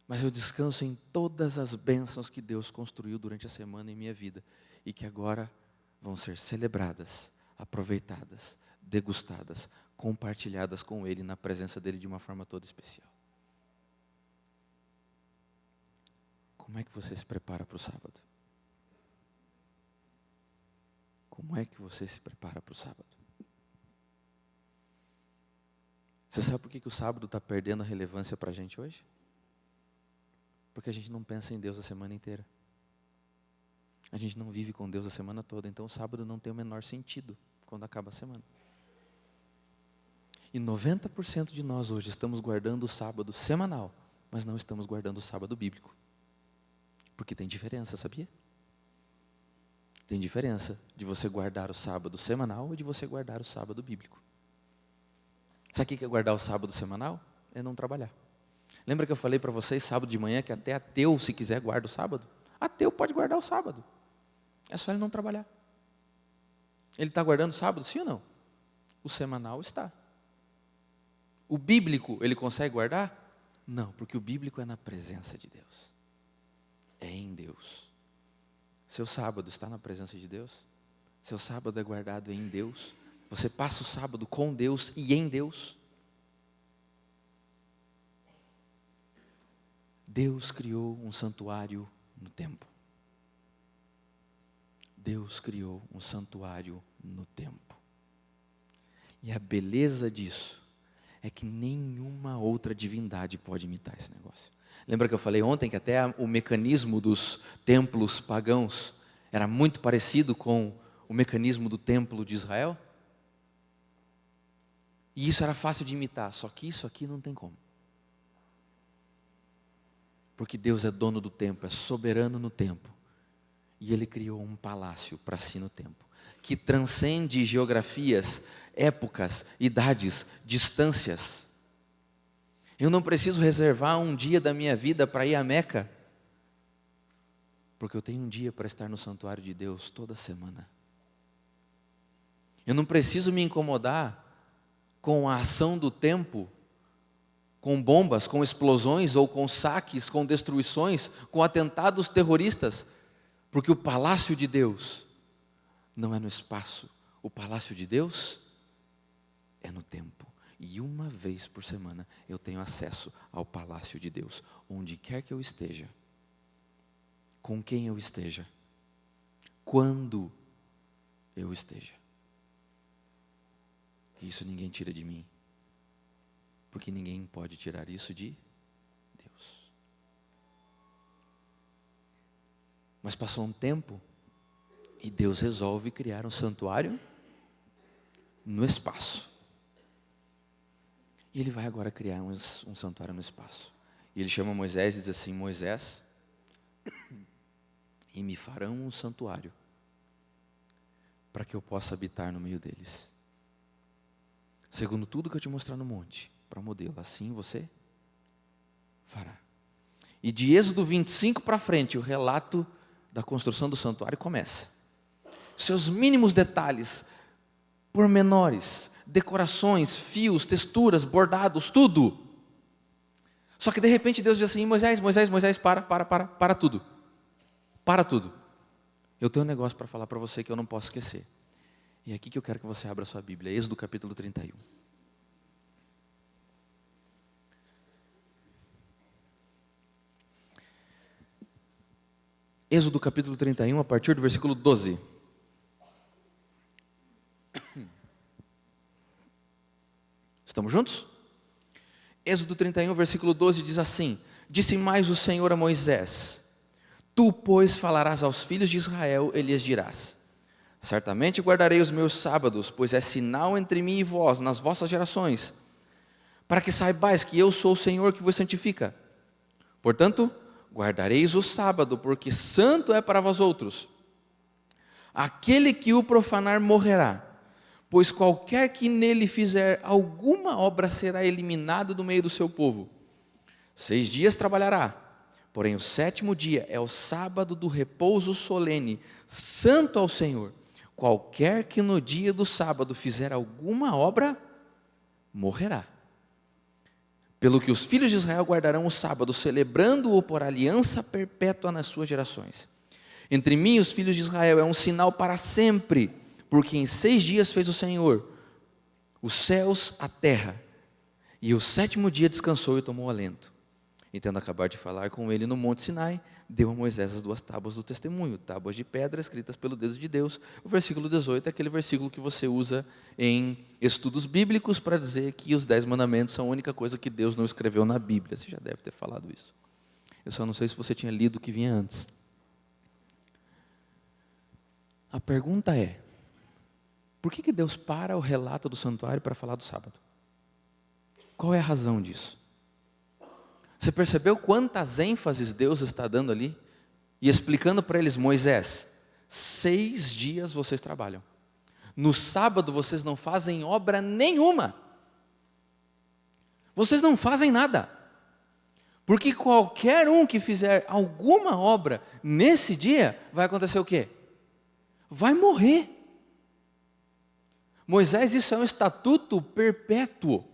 mas eu descanso em todas as bênçãos que Deus construiu durante a semana em minha vida e que agora vão ser celebradas, aproveitadas, degustadas, compartilhadas com Ele, na presença dEle de uma forma toda especial. Como é que você se prepara para o sábado? Como é que você se prepara para o sábado? Você sabe por que o sábado está perdendo a relevância para a gente hoje? Porque a gente não pensa em Deus a semana inteira. A gente não vive com Deus a semana toda, então o sábado não tem o menor sentido quando acaba a semana. E 90% de nós hoje estamos guardando o sábado semanal, mas não estamos guardando o sábado bíblico. Porque tem diferença, sabia? Tem diferença de você guardar o sábado semanal ou de você guardar o sábado bíblico. Sabe o que é guardar o sábado semanal? É não trabalhar. Lembra que eu falei para vocês sábado de manhã que até ateu, se quiser, guarda o sábado? Ateu pode guardar o sábado. É só ele não trabalhar. Ele está guardando o sábado, sim ou não? O semanal está. O bíblico, ele consegue guardar? Não, porque o bíblico é na presença de Deus. É em Deus. Seu sábado está na presença de Deus? Seu sábado é guardado em Deus? Você passa o sábado com Deus e em Deus? Deus criou um santuário no templo. Deus criou um santuário no templo. E a beleza disso é que nenhuma outra divindade pode imitar esse negócio. Lembra que eu falei ontem que até o mecanismo dos templos pagãos era muito parecido com o mecanismo do templo de Israel? E isso era fácil de imitar, só que isso aqui não tem como. Porque Deus é dono do tempo, é soberano no tempo. E Ele criou um palácio para si no tempo, que transcende geografias, épocas, idades, distâncias. Eu não preciso reservar um dia da minha vida para ir a Meca, porque eu tenho um dia para estar no santuário de Deus toda semana. Eu não preciso me incomodar com a ação do tempo, com bombas, com explosões, ou com saques, com destruições, com atentados terroristas, porque o palácio de Deus não é no espaço, o palácio de Deus é no tempo. E uma vez por semana eu tenho acesso ao palácio de Deus, onde quer que eu esteja, com quem eu esteja, quando eu esteja. Isso ninguém tira de mim, porque ninguém pode tirar isso de Deus. Mas passou um tempo e Deus resolve criar um santuário no espaço. E Ele vai agora criar um santuário no espaço. E Ele chama Moisés e diz assim: Moisés, e me farão um santuário para que eu possa habitar no meio deles, segundo tudo que eu te mostrar no monte, para modelo, assim você fará. E de Êxodo 25 para frente, o relato da construção do santuário começa. Seus mínimos detalhes, pormenores, decorações, fios, texturas, bordados, tudo. Só que de repente Deus diz assim: Moisés, para tudo. Para tudo. Eu tenho um negócio para falar para você que eu não posso esquecer. E é aqui que eu quero que você abra a sua Bíblia, Êxodo capítulo 31. Êxodo capítulo 31, a partir do versículo 12. Estamos juntos? Êxodo 31, versículo 12 diz assim: Disse mais o Senhor a Moisés: Tu, pois, falarás aos filhos de Israel e lhes dirás: Certamente guardarei os meus sábados, pois é sinal entre mim e vós, nas vossas gerações, para que saibais que eu sou o Senhor que vos santifica. Portanto, guardareis o sábado, porque santo é para vós outros. Aquele que o profanar morrerá, pois qualquer que nele fizer alguma obra será eliminado do meio do seu povo. 6 dias trabalhará, porém o 7º dia é o sábado do repouso solene, santo ao Senhor. Qualquer que no dia do sábado fizer alguma obra, morrerá. Pelo que os filhos de Israel guardarão o sábado, celebrando-o por aliança perpétua nas suas gerações. Entre mim e os filhos de Israel é um sinal para sempre, porque em 6 dias fez o Senhor os céus, a terra, e o 7º dia descansou e tomou alento. E tendo acabado de falar com ele no monte Sinai, deu a Moisés as 2 tábuas do testemunho, tábuas de pedra escritas pelo dedo de Deus. O versículo 18 é aquele versículo que você usa em estudos bíblicos para dizer que os 10 mandamentos são a única coisa que Deus não escreveu na Bíblia. Você já deve ter falado isso. Eu só não sei se você tinha lido o que vinha antes. A pergunta é: por que Deus para o relato do santuário para falar do sábado? Qual é a razão disso? Você percebeu quantas ênfases Deus está dando ali? E explicando para eles: Moisés, 6 dias vocês trabalham. No sábado vocês não fazem obra nenhuma. Vocês não fazem nada. Porque qualquer um que fizer alguma obra nesse dia, vai acontecer o quê? Vai morrer. Moisés, isso é um estatuto perpétuo.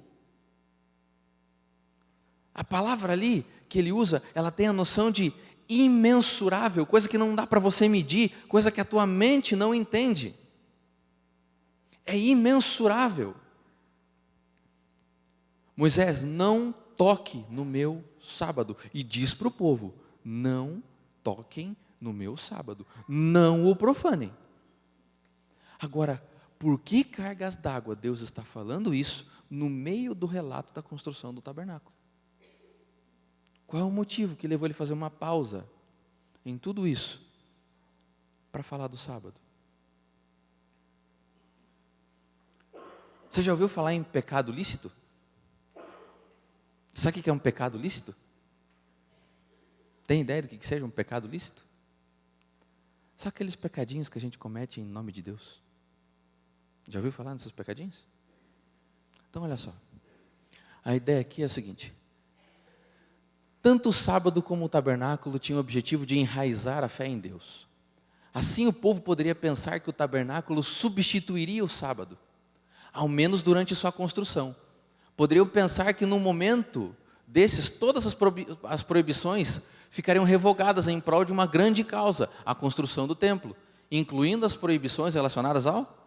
A palavra ali que ele usa, ela tem a noção de imensurável, coisa que não dá para você medir, coisa que a tua mente não entende. É imensurável. Moisés, não toque no meu sábado. E diz para o povo: não toquem no meu sábado. Não o profanem. Agora, por que cargas d'água Deus está falando isso no meio do relato da construção do tabernáculo? Qual é o motivo que levou ele a fazer uma pausa em tudo isso para falar do sábado? Você já ouviu falar em pecado lícito? Sabe o que é um pecado lícito? Tem ideia do que seja um pecado lícito? São aqueles pecadinhos que a gente comete em nome de Deus. Já ouviu falar nesses pecadinhos? Então olha só, a ideia aqui é a seguinte: tanto o sábado como o tabernáculo tinham o objetivo de enraizar a fé em Deus. Assim o povo poderia pensar que o tabernáculo substituiria o sábado, ao menos durante sua construção. Poderiam pensar que num momento desses, todas as proibições ficariam revogadas em prol de uma grande causa, a construção do templo, incluindo as proibições relacionadas ao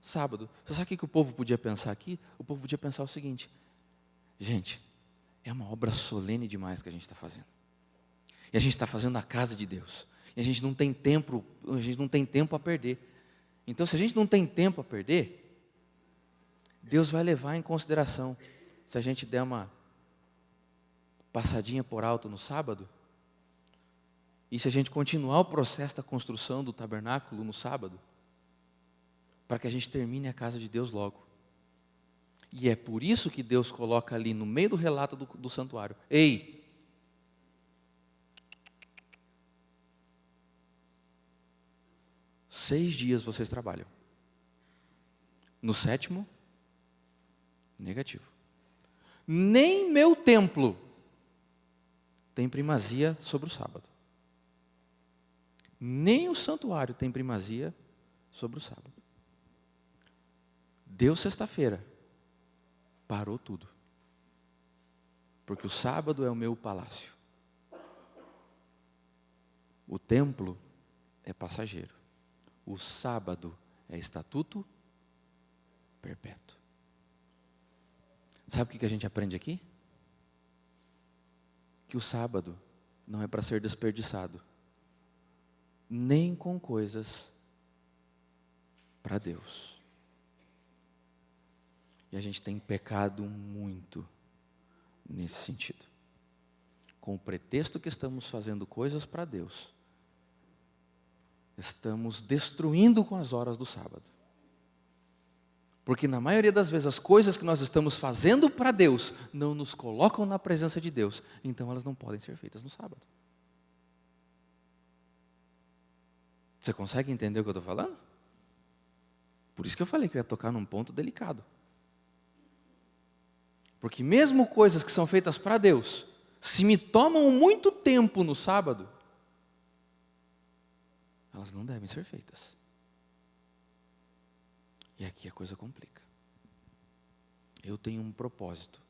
sábado. Você sabe o que o povo podia pensar aqui? O povo podia pensar o seguinte: gente, é uma obra solene demais que a gente está fazendo. E a gente está fazendo a casa de Deus. E a gente não tem tempo a perder. Então, se a gente não tem tempo a perder, Deus vai levar em consideração se a gente der uma passadinha por alto no sábado, e se a gente continuar o processo da construção do tabernáculo no sábado, para que a gente termine a casa de Deus logo. E é por isso que Deus coloca ali no meio do relato do santuário: ei, 6 dias vocês trabalham. No 7º, negativo. Nem meu templo tem primazia sobre o sábado. Nem o santuário tem primazia sobre o sábado. Deu sexta-feira, parou tudo. Porque o sábado é o meu palácio. O templo é passageiro. O sábado é estatuto perpétuo. Sabe o que a gente aprende aqui? Que o sábado não é para ser desperdiçado, nem com coisas para Deus. E a gente tem pecado muito nesse sentido. Com o pretexto que estamos fazendo coisas para Deus, estamos destruindo com as horas do sábado. Porque na maioria das vezes as coisas que nós estamos fazendo para Deus não nos colocam na presença de Deus, então elas não podem ser feitas no sábado. Você consegue entender o que eu estou falando? Por isso que eu falei que eu ia tocar num ponto delicado. Porque mesmo coisas que são feitas para Deus, se me tomam muito tempo no sábado, elas não devem ser feitas. E aqui a coisa complica. Eu tenho um propósito.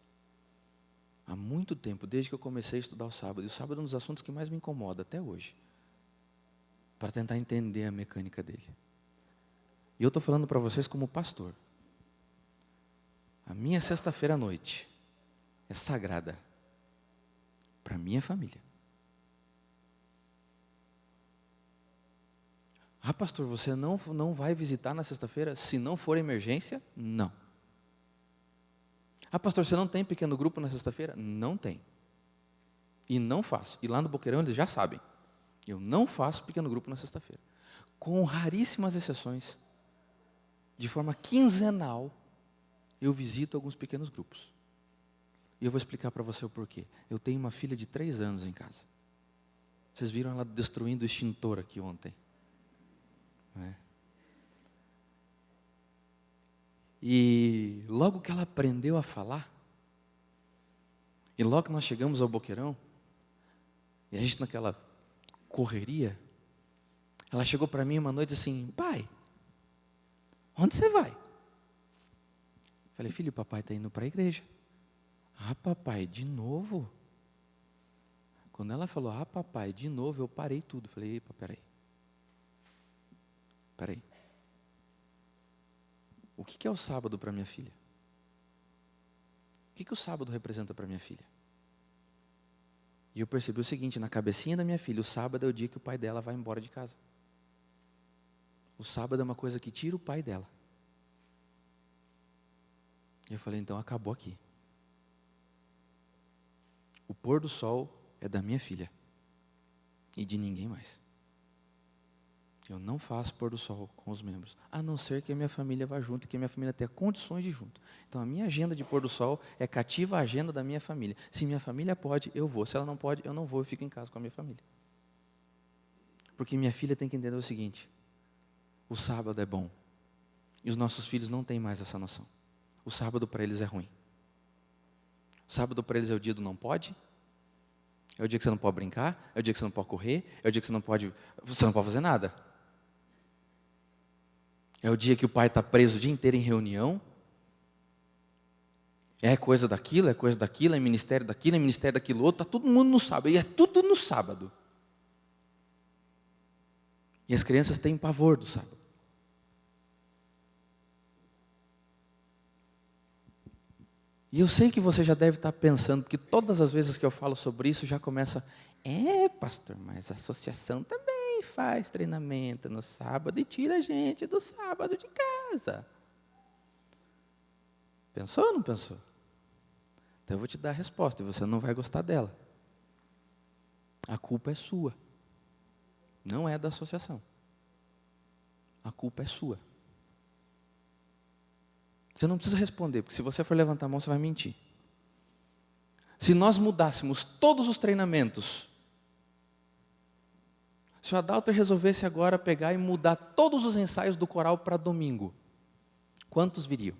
Há muito tempo, desde que eu comecei a estudar o sábado, e o sábado é um dos assuntos que mais me incomoda até hoje, para tentar entender a mecânica dele. E eu estou falando para vocês como pastor. A minha sexta-feira à noite é sagrada para a minha família. Ah, pastor, você não vai visitar na sexta-feira se não for emergência? Não. Ah, pastor, você não tem pequeno grupo na sexta-feira? Não tem. E não faço. E lá no Boqueirão eles já sabem. Eu não faço pequeno grupo na sexta-feira. Com raríssimas exceções, de forma quinzenal, eu visito alguns pequenos grupos. E eu vou explicar para você o porquê. Eu tenho uma filha de 3 anos em casa. Vocês viram ela destruindo o extintor aqui ontem. E logo que ela aprendeu a falar, e logo que nós chegamos ao Boqueirão, e a gente naquela correria, ela chegou para mim uma noite assim: pai, onde você vai? Falei: filho, papai está indo para a igreja. Ah, papai, de novo? Quando ela falou: ah, papai, de novo, eu parei tudo. Falei: epa, peraí. O que é o sábado para minha filha? O que o sábado representa para minha filha? E eu percebi o seguinte, na cabecinha da minha filha, o sábado é o dia que o pai dela vai embora de casa. O sábado é uma coisa que tira o pai dela. E eu falei: então acabou aqui. O pôr do sol é da minha filha e de ninguém mais. Eu não faço pôr do sol com os membros, a não ser que a minha família vá junto e que a minha família tenha condições de ir junto. Então a minha agenda de pôr do sol é cativa a agenda da minha família. Se minha família pode, eu vou. Se ela não pode, eu não vou, eu fico em casa com a minha família. Porque minha filha tem que entender o seguinte: o sábado é bom. E os nossos filhos não têm mais essa noção. O sábado para eles é ruim. O sábado para eles é o dia do não pode. É o dia que você não pode brincar, é o dia que você não pode correr, é o dia que você não pode fazer nada. É o dia que o pai está preso o dia inteiro em reunião. É coisa daquilo, é ministério daquilo outro. Está todo mundo no sábado. E é tudo no sábado. E as crianças têm pavor do sábado. E eu sei que você já deve estar pensando, porque todas as vezes que eu falo sobre isso, já começa: pastor, mas a associação também faz treinamento no sábado e tira a gente do sábado de casa. Pensou ou não pensou? Então eu vou te dar a resposta e você não vai gostar dela. A culpa é sua. Não é da associação. A culpa é sua. Você não precisa responder, porque se você for levantar a mão, você vai mentir. Se nós mudássemos todos os treinamentos, se o Adalter resolvesse agora pegar e mudar todos os ensaios do coral para domingo, quantos viriam?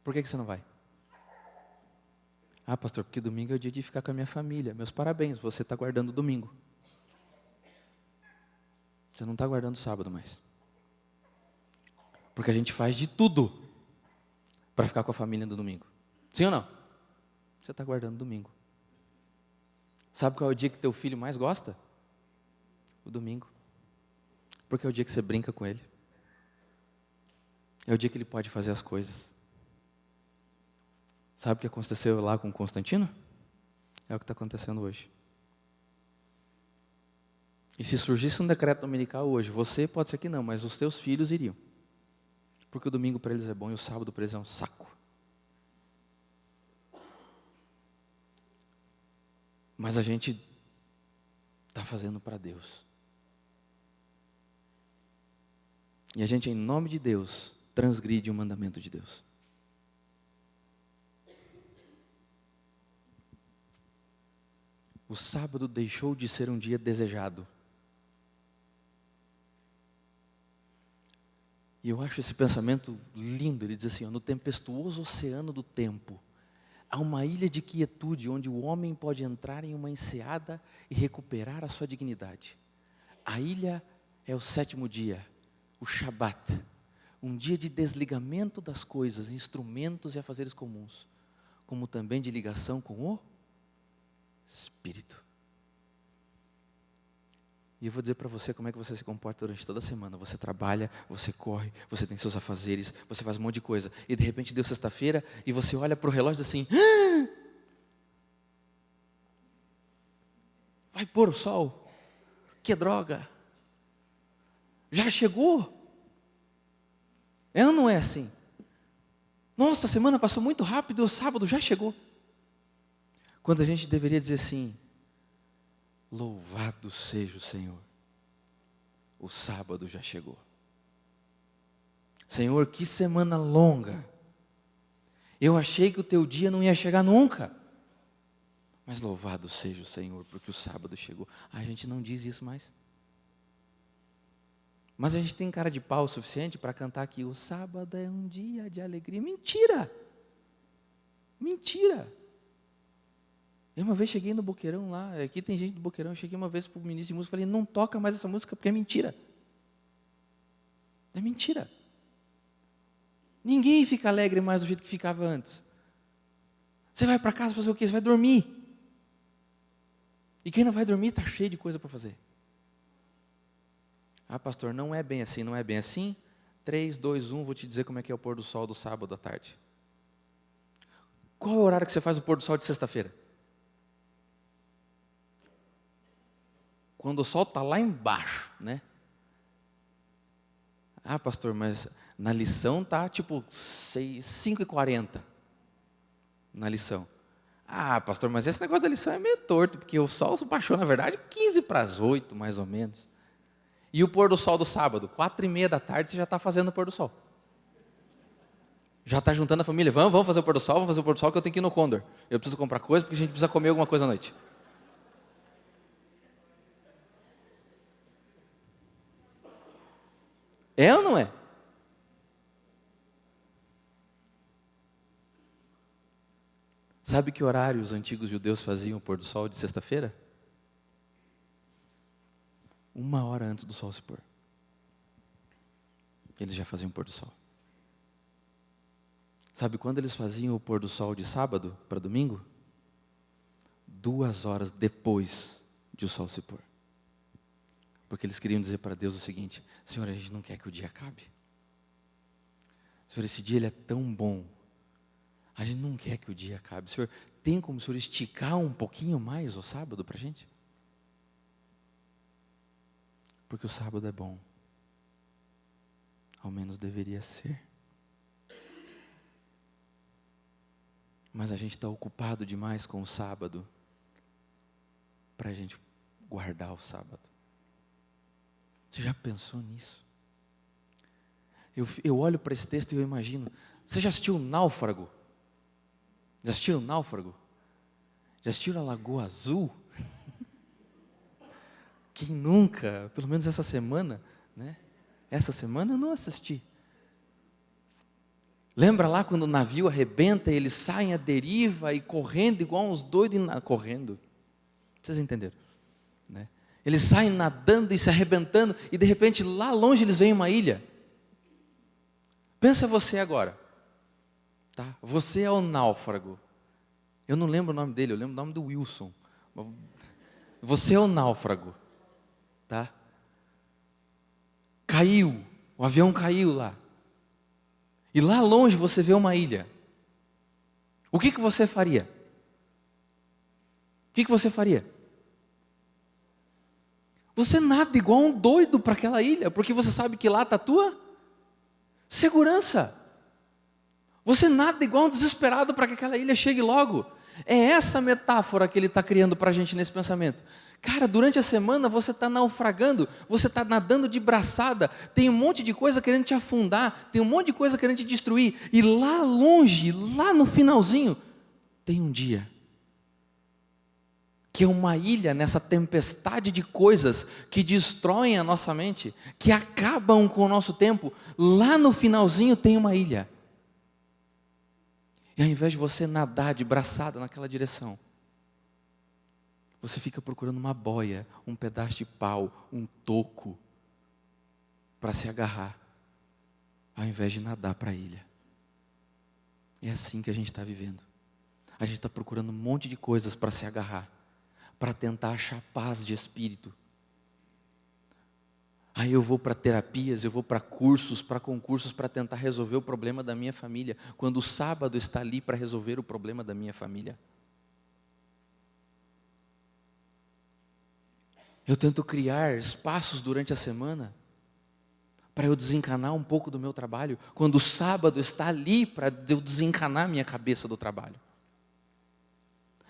Por que você não vai? Ah, pastor, porque domingo é o dia de ficar com a minha família. Meus parabéns, você está guardando domingo. Você não está guardando sábado mais. Porque a gente faz de tudo para ficar com a família no domingo. Sim ou não? Você está guardando domingo. Sabe qual é o dia que teu filho mais gosta? O domingo. Porque é o dia que você brinca com ele. É o dia que ele pode fazer as coisas. Sabe o que aconteceu lá com Constantino? É o que está acontecendo hoje. E se surgisse um decreto dominical hoje, você pode ser que não, mas os teus filhos iriam. Porque o domingo para eles é bom e o sábado para eles é um saco. Mas a gente está fazendo para Deus. E a gente, em nome de Deus, transgride o mandamento de Deus. O sábado deixou de ser um dia desejado. E eu acho esse pensamento lindo. Ele diz assim, ó, no tempestuoso oceano do tempo, há uma ilha de quietude onde o homem pode entrar em uma enseada e recuperar a sua dignidade. A ilha é o sétimo dia, o Shabat, um dia de desligamento das coisas, instrumentos e afazeres comuns, como também de ligação com o Espírito. E eu vou dizer para você como é que você se comporta durante toda a semana. Você trabalha, você corre, você tem seus afazeres, você faz um monte de coisa. E de repente deu sexta-feira e você olha para o relógio assim, vai pôr o sol, que droga, já chegou? É ou não é assim? Nossa, a semana passou muito rápido, o sábado já chegou. Quando a gente deveria dizer assim, louvado seja o Senhor, o sábado já chegou. Senhor, que semana longa. Eu achei que o teu dia não ia chegar nunca. Mas louvado seja o Senhor, porque o sábado chegou. A gente não diz isso mais. Mas a gente tem cara de pau o suficiente para cantar que o sábado é um dia de alegria. Mentira! Mentira! Eu uma vez cheguei no Boqueirão lá, aqui tem gente do Boqueirão, eu cheguei uma vez para o ministro de música e falei, não toca mais essa música porque é mentira. É mentira. Ninguém fica alegre mais do jeito que ficava antes. Você vai para casa fazer o quê? Você vai dormir. E quem não vai dormir está cheio de coisa para fazer. Ah, pastor, não é bem assim, não é bem assim. 3, 2, 1, vou te dizer como é que é o pôr do sol do sábado à tarde. Qual é o horário que você faz o pôr do sol de sexta-feira? Quando o sol está lá embaixo, né? Ah, pastor, mas na lição está tipo 5h40. Na lição. Ah, pastor, mas esse negócio da lição é meio torto, porque o sol baixou, na verdade, 7:45, mais ou menos. E o pôr do sol do sábado? 4:30 da tarde, você já está fazendo o pôr do sol. Já está juntando a família. Vamos fazer o pôr do sol, vamos fazer o pôr do sol, que eu tenho que ir no Condor. Eu preciso comprar coisa, porque a gente precisa comer alguma coisa à noite. É ou não é? Sabe que horário os antigos judeus faziam o pôr do sol de sexta-feira? 1 hora antes do sol se pôr. Eles já faziam o pôr do sol. Sabe quando eles faziam o pôr do sol de sábado para domingo? 2 horas depois de o sol se pôr. Porque eles queriam dizer para Deus o seguinte: Senhor, a gente não quer que o dia acabe. Senhor, esse dia ele é tão bom. A gente não quer que o dia acabe. Senhor, tem como o Senhor esticar um pouquinho mais o sábado para a gente? Porque o sábado é bom. Ao menos deveria ser. Mas a gente está ocupado demais com o sábado para a gente guardar o sábado. Você já pensou nisso? Eu olho para esse texto e eu imagino. Você já assistiu Náufrago? Já assistiu Náufrago? Já assistiu a Lagoa Azul? Quem nunca? Pelo menos essa semana, né? Essa semana eu não assisti. Lembra lá quando o navio arrebenta e eles saem à deriva e correndo igual uns doidos, correndo. Vocês entenderam? Né? Eles saem nadando e se arrebentando e de repente lá longe eles veem uma ilha. Pensa você agora. Tá? Você é o náufrago. Eu não lembro o nome dele, eu lembro o nome do Wilson. Você é o náufrago, tá? Caiu, o avião caiu lá. E lá longe você vê uma ilha. O que você faria? O que você faria? Você nada igual um doido para aquela ilha, porque você sabe que lá está a tua segurança. Você nada igual um desesperado para que aquela ilha chegue logo. É essa metáfora que ele está criando para a gente nesse pensamento. Cara, durante a semana você está naufragando, você está nadando de braçada, tem um monte de coisa querendo te afundar, tem um monte de coisa querendo te destruir, e lá longe, lá no finalzinho, tem um dia, que é uma ilha nessa tempestade de coisas que destroem a nossa mente, que acabam com o nosso tempo. Lá no finalzinho tem uma ilha. E ao invés de você nadar de braçada naquela direção, você fica procurando uma boia, um pedaço de pau, um toco, para se agarrar, ao invés de nadar para a ilha. É assim que a gente está vivendo. A gente está procurando um monte de coisas para se agarrar, para tentar achar paz de espírito. Aí eu vou para terapias, eu vou para cursos, para concursos, para tentar resolver o problema da minha família, quando o sábado está ali para resolver o problema da minha família. Eu tento criar espaços durante a semana para eu desencanar um pouco do meu trabalho, quando o sábado está ali para eu desencanar minha cabeça do trabalho.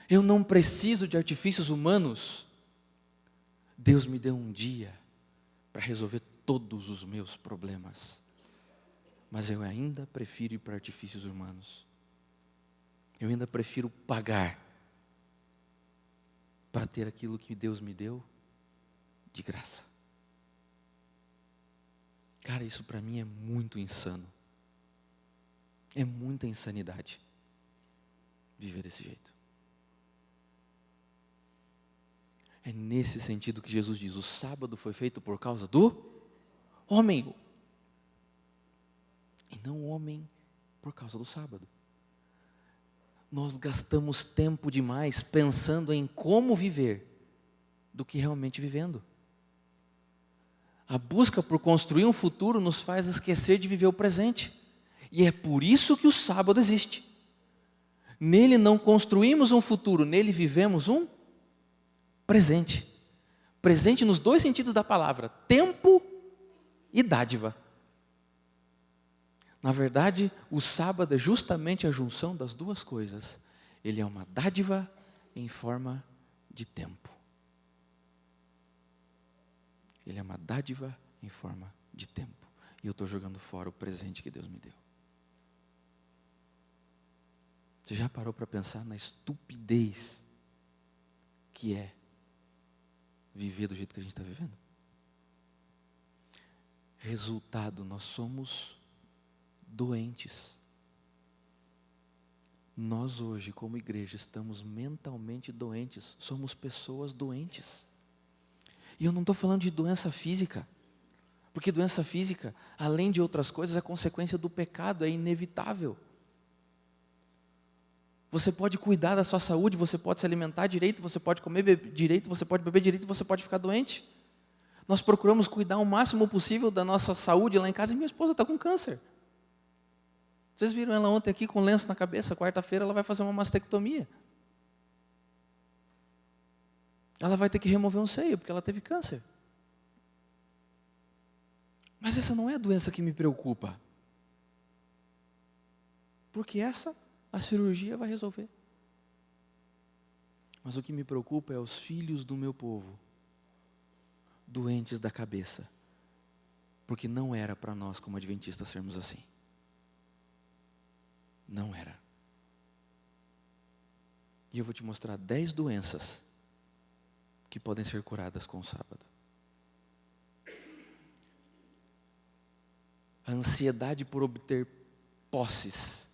Eu não preciso de artifícios humanos. Deus me deu um dia para resolver todos os meus problemas. Mas eu ainda prefiro ir para artifícios humanos. Eu ainda prefiro pagar para ter aquilo que Deus me deu de graça. Cara, isso para mim é muito insano. É muita insanidade viver desse jeito. É nesse sentido que Jesus diz: o sábado foi feito por causa do homem, e não o homem por causa do sábado. Nós gastamos tempo demais pensando em como viver, do que realmente vivendo. A busca por construir um futuro nos faz esquecer de viver o presente. E é por isso que o sábado existe. Nele não construímos um futuro, nele vivemos um presente. Presente nos dois sentidos da palavra, tempo e dádiva. Na verdade, o sábado é justamente a junção das duas coisas. Ele é uma dádiva em forma de tempo. Ele é uma dádiva em forma de tempo. E eu estou jogando fora o presente que Deus me deu. Você já parou para pensar na estupidez que é viver do jeito que a gente está vivendo? Resultado, nós somos doentes. Nós hoje, como igreja, estamos mentalmente doentes. Somos pessoas doentes. E eu não estou falando de doença física, porque doença física, além de outras coisas, é consequência do pecado, é inevitável. Você pode cuidar da sua saúde, você pode se alimentar direito, você pode comer direito, você pode beber direito, você pode ficar doente. Nós procuramos cuidar o máximo possível da nossa saúde lá em casa, e minha esposa está com câncer. Vocês viram ela ontem aqui com lenço na cabeça, quarta-feira ela vai fazer uma mastectomia. Ela vai ter que remover um seio, porque ela teve câncer. Mas essa não é a doença que me preocupa. Porque essa, a cirurgia vai resolver. Mas o que me preocupa é os filhos do meu povo, doentes da cabeça. Porque não era para nós, como adventistas, sermos assim. Não era. E eu vou te mostrar 10 doenças que podem ser curadas com o sábado. A ansiedade por obter posses,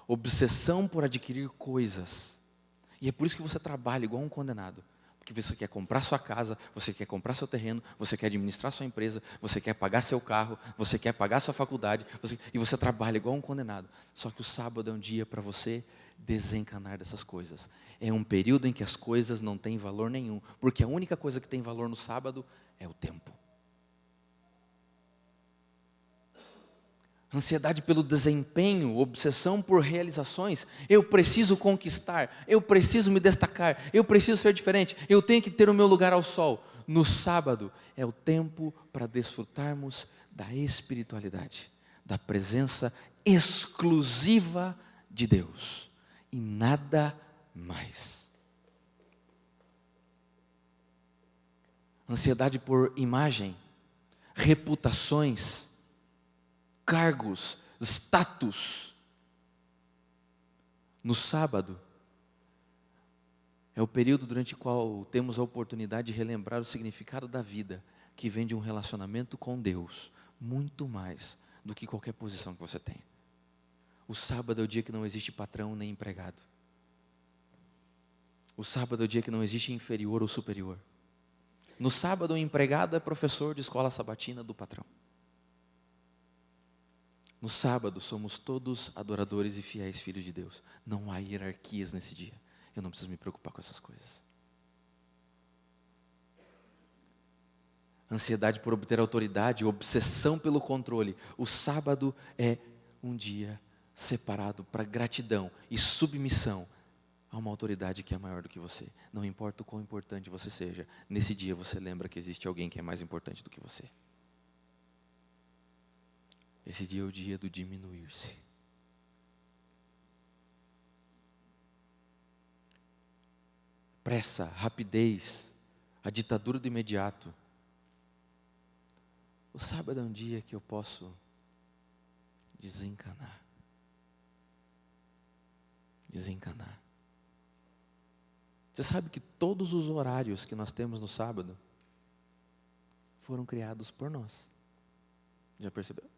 obsessão por adquirir coisas. E é por isso que você trabalha igual um condenado. Porque você quer comprar sua casa, você quer comprar seu terreno, você quer administrar sua empresa, você quer pagar seu carro, você quer pagar sua faculdade, e você trabalha igual um condenado. Só que o sábado é um dia para você desencanar dessas coisas. É um período em que as coisas não têm valor nenhum, porque a única coisa que tem valor no sábado é o tempo. Ansiedade pelo desempenho, obsessão por realizações. Eu preciso conquistar, eu preciso me destacar, eu preciso ser diferente, eu tenho que ter o meu lugar ao sol. No sábado é o tempo para desfrutarmos da espiritualidade, da presença exclusiva de Deus e nada mais. Ansiedade por imagem, reputações, cargos, status. No sábado é o período durante o qual temos a oportunidade de relembrar o significado da vida, que vem de um relacionamento com Deus, muito mais do que qualquer posição que você tenha. O sábado é o dia que não existe patrão nem empregado. O sábado é o dia que não existe inferior ou superior. No sábado, o empregado é professor de escola sabatina do patrão. No sábado, somos todos adoradores e fiéis filhos de Deus. Não há hierarquias nesse dia. Eu não preciso me preocupar com essas coisas. Ansiedade por obter autoridade, obsessão pelo controle. O sábado é um dia separado para gratidão e submissão a uma autoridade que é maior do que você. Não importa o quão importante você seja, nesse dia você lembra que existe alguém que é mais importante do que você. Esse dia é o dia do diminuir-se. Pressa, rapidez, a ditadura do imediato. O sábado é um dia que eu posso desencanar. Desencanar. Você sabe que todos os horários que nós temos no sábado foram criados por nós. Já percebeu?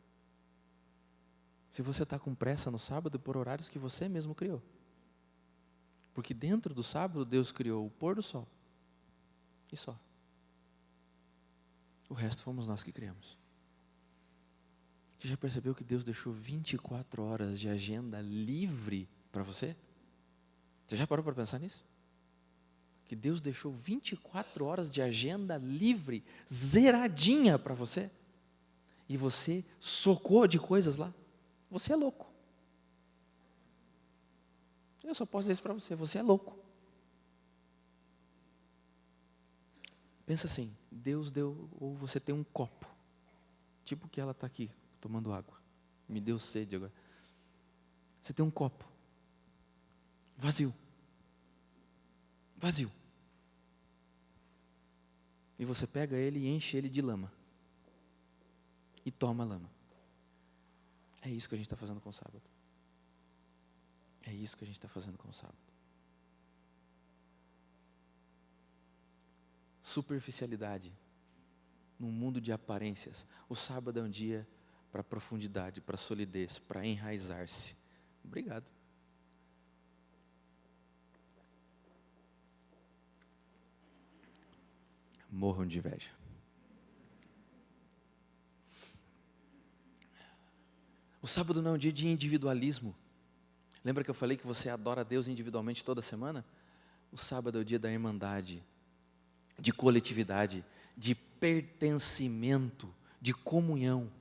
Se você está com pressa no sábado, é por horários que você mesmo criou. Porque dentro do sábado, Deus criou o pôr do sol. E só. O resto fomos nós que criamos. Você já percebeu que Deus deixou 24 horas de agenda livre para você? Você já parou para pensar nisso? Que Deus deixou 24 horas de agenda livre, zeradinha para você. E você socou de coisas lá. Você é louco. Eu só posso dizer isso para você. Você é louco. Pensa assim, Deus deu, ou você tem um copo. Tipo que ela está aqui, tomando água. Me deu sede agora. Você tem um copo. Vazio. Vazio. E você pega ele e enche ele de lama. E toma a lama. É isso que a gente está fazendo com o sábado. É isso que a gente está fazendo com o sábado. Superficialidade. Num mundo de aparências. O sábado é um dia para profundidade, para solidez, para enraizar-se. Obrigado. Morram de inveja. O sábado não é um dia de individualismo. Lembra que eu falei que você adora a Deus individualmente toda semana? O sábado é o dia da irmandade, de coletividade, de pertencimento, de comunhão.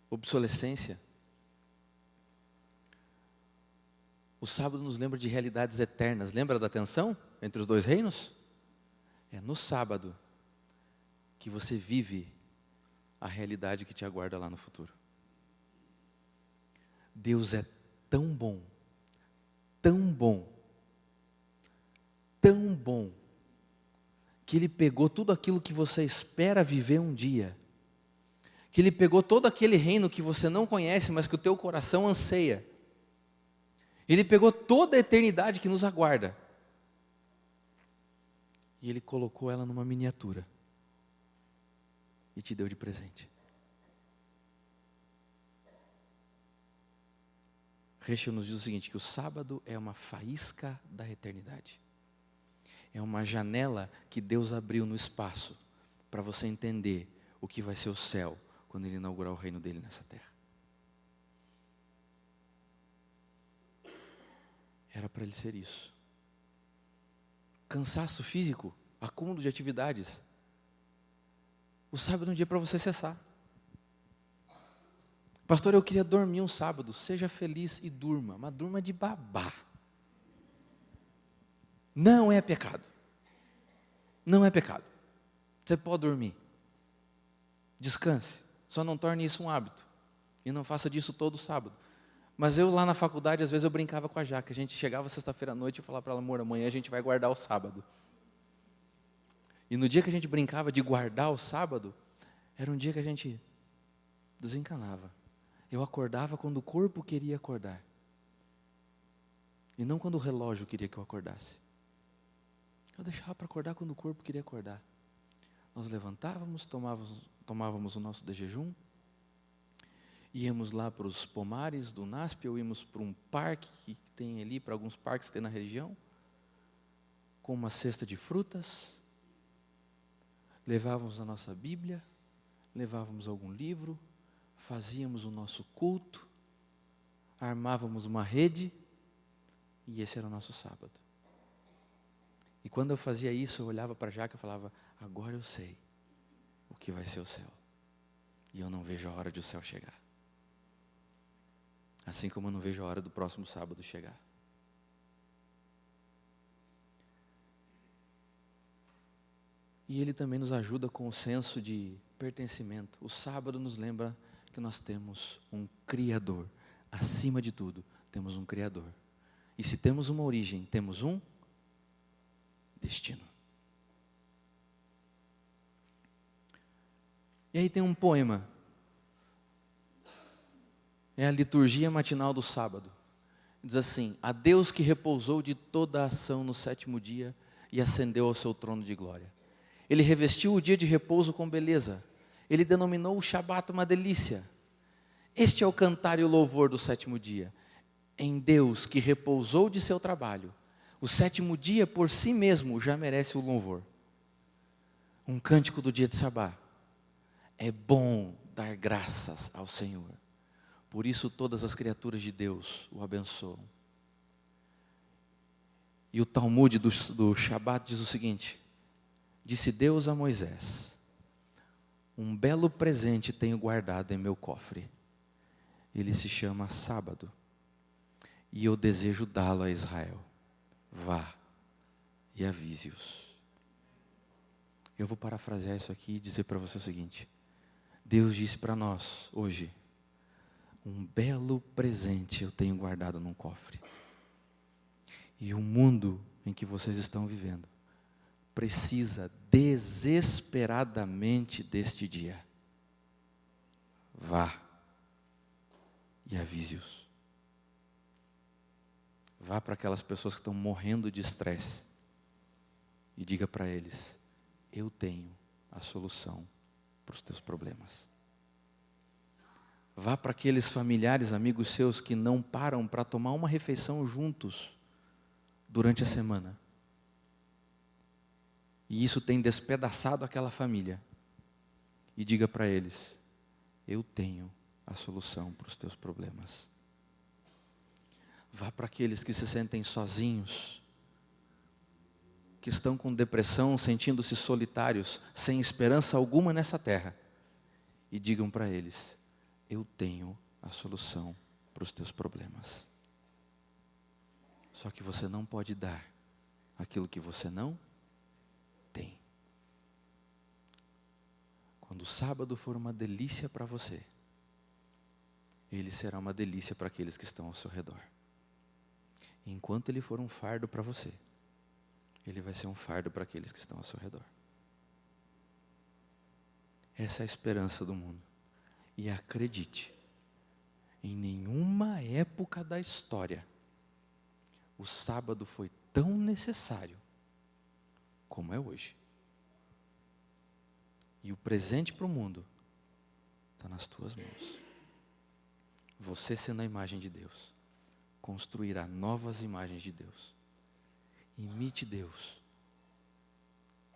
Obsolescência. O sábado nos lembra de realidades eternas. Lembra da tensão entre os dois reinos? É no sábado que você vive a realidade que te aguarda lá no futuro. Deus é tão bom, tão bom, tão bom, que Ele pegou tudo aquilo que você espera viver um dia, que Ele pegou todo aquele reino que você não conhece, mas que o teu coração anseia. Ele pegou toda a eternidade que nos aguarda, e Ele colocou ela numa miniatura, e te deu de presente. Heschel nos diz o seguinte, que o sábado é uma faísca da eternidade. É uma janela que Deus abriu no espaço para você entender o que vai ser o céu quando Ele inaugurar o reino dEle nessa terra. era para ele ser isso. Cansaço físico, acúmulo de atividades. O sábado é um dia para você cessar. Pastor, eu queria dormir um sábado. Seja feliz e durma, mas durma de babá. Não é pecado. Não é pecado. Você pode dormir. Descanse. Só não torne isso um hábito. E não faça disso todo sábado. Mas eu lá na faculdade, às vezes eu brincava com a Jaque. A gente chegava sexta-feira à noite e eu falava para ela, amor, amanhã a gente vai guardar o sábado. E no dia que a gente brincava de guardar o sábado, era um dia que a gente desencanava. Eu acordava quando o corpo queria acordar. E não quando o relógio queria que eu acordasse. Eu deixava para acordar quando o corpo queria acordar. Nós levantávamos, tomávamos o nosso de jejum, íamos lá para os pomares do NASP, ou íamos para um parque que tem ali, para alguns parques que tem na região, com uma cesta de frutas, levávamos a nossa Bíblia, levávamos algum livro, fazíamos o nosso culto, armávamos uma rede, e esse era o nosso sábado. E quando eu fazia isso, eu olhava para Jaque e falava, agora eu sei o que vai ser o céu. E eu não vejo a hora de o céu chegar. Assim como eu não vejo a hora do próximo sábado chegar. E ele também nos ajuda com o senso de pertencimento. O sábado nos lembra que nós temos um Criador. Acima de tudo, temos um Criador. E se temos uma origem, temos um destino. E aí tem um poema. É a liturgia matinal do sábado. Diz assim, a Deus que repousou de toda a ação no sétimo dia e ascendeu ao seu trono de glória. Ele revestiu o dia de repouso com beleza. Ele denominou o Shabat uma delícia. Este é o cantar e o louvor do sétimo dia. Em Deus que repousou de seu trabalho. O sétimo dia por si mesmo já merece o louvor. Um cântico do dia de Sabá. É bom dar graças ao Senhor. Por isso todas as criaturas de Deus o abençoam. E o Talmud do Shabat diz o seguinte: disse Deus a Moisés, um belo presente tenho guardado em meu cofre. Ele se chama sábado. E eu desejo dá-lo a Israel. Vá e avise-os. Eu vou parafrasear isso aqui e dizer para você o seguinte: Deus disse para nós hoje, um belo presente eu tenho guardado num cofre. E o mundo em que vocês estão vivendo precisa desesperadamente deste dia. Vá e avise-os. Vá para aquelas pessoas que estão morrendo de estresse e diga para eles, eu tenho a solução para os teus problemas. Vá para aqueles familiares, amigos seus que não param para tomar uma refeição juntos durante a semana. E isso tem despedaçado aquela família. E diga para eles, eu tenho a solução para os teus problemas. Vá para aqueles que se sentem sozinhos, que estão com depressão, sentindo-se solitários, sem esperança alguma nessa terra. E digam para eles, eu tenho a solução para os teus problemas. Só que você não pode dar aquilo que você não tem. Quando o sábado for uma delícia para você, ele será uma delícia para aqueles que estão ao seu redor. Enquanto ele for um fardo para você, ele vai ser um fardo para aqueles que estão ao seu redor. Essa é a esperança do mundo. E acredite, em nenhuma época da história, o sábado foi tão necessário como é hoje. E o presente para o mundo está nas tuas mãos. Você, sendo a imagem de Deus, construirá novas imagens de Deus. Imite Deus.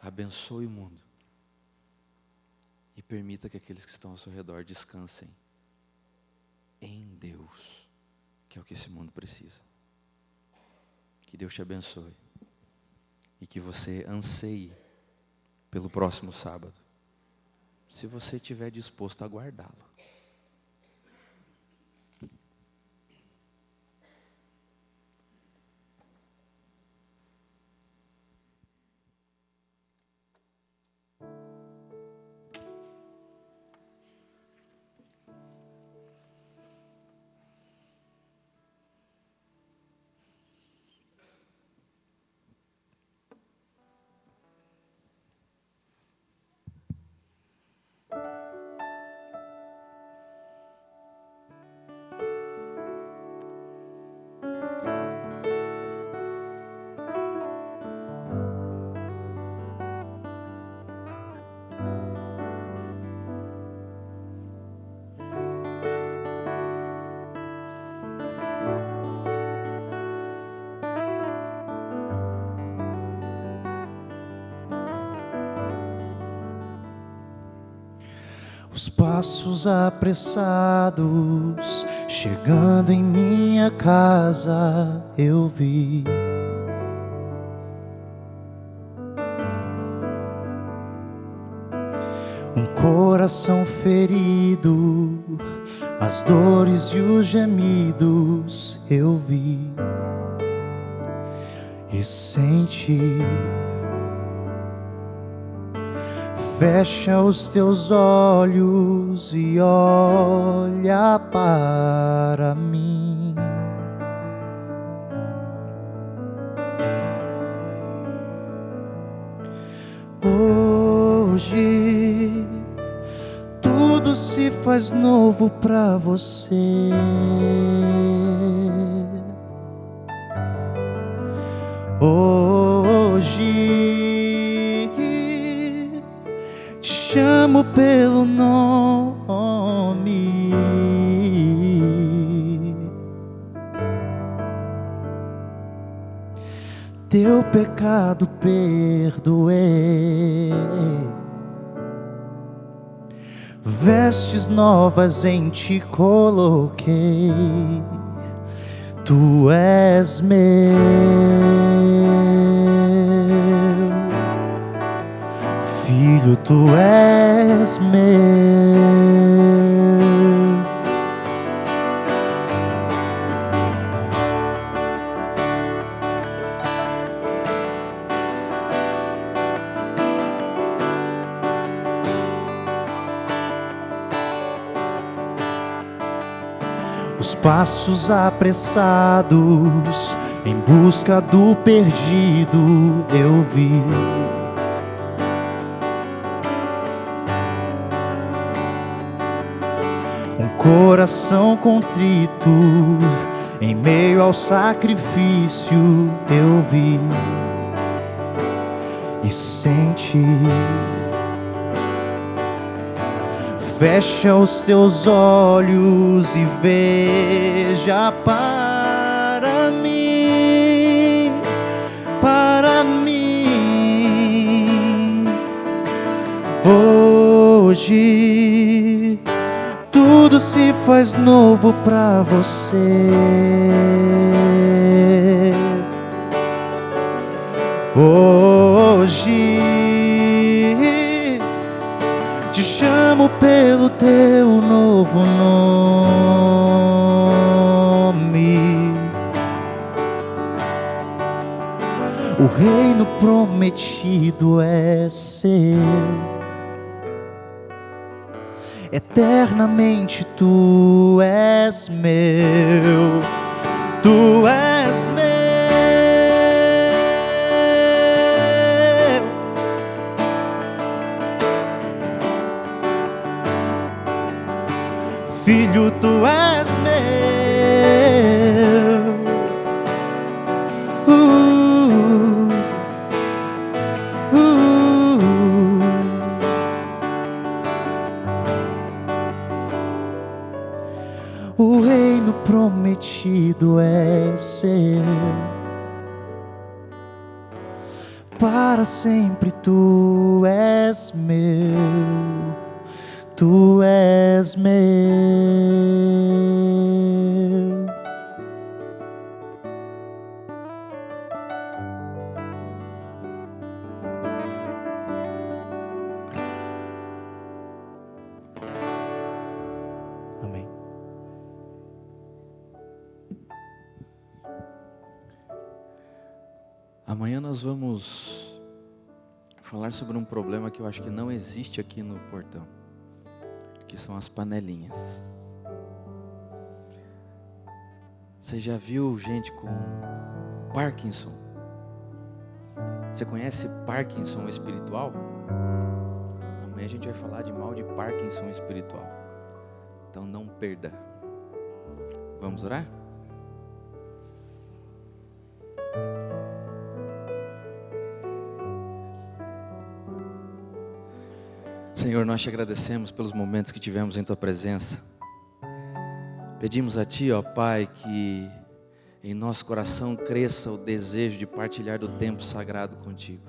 Abençoe o mundo. E permita que aqueles que estão ao seu redor descansem em Deus, que é o que esse mundo precisa. Que Deus te abençoe. E que você anseie pelo próximo sábado, se você estiver disposto a guardá-lo. Os passos apressados, chegando em minha casa, eu vi. Um coração ferido, as dores e os gemidos, eu vi. E senti. Fecha os teus olhos e olha para mim. Hoje tudo se faz novo pra você. Hoje chamo pelo nome. Teu pecado perdoei. Vestes novas em ti coloquei. Tu és meu. Filho, tu és meu. Os passos apressados em busca do perdido eu vi. Coração contrito, em meio ao sacrifício eu vi e senti. Fecha os teus olhos e veja para mim, para mim. Hoje tudo se faz novo pra você. Hoje te chamo pelo teu novo nome. O reino prometido é seu. Eternamente tu és meu, tu és meu. Filho, tu és meu. O reino prometido é seu. Para sempre tu és meu, tu és meu. Amanhã nós vamos falar sobre um problema que eu acho que não existe aqui no portão, que são as panelinhas. Você já viu gente com Parkinson? Você conhece Parkinson espiritual? Amanhã a gente vai falar de mal de Parkinson espiritual. Então não perda. Vamos orar? Senhor, nós te agradecemos pelos momentos que tivemos em Tua presença. Pedimos a Ti, ó Pai, que em nosso coração cresça o desejo de partilhar do tempo sagrado contigo.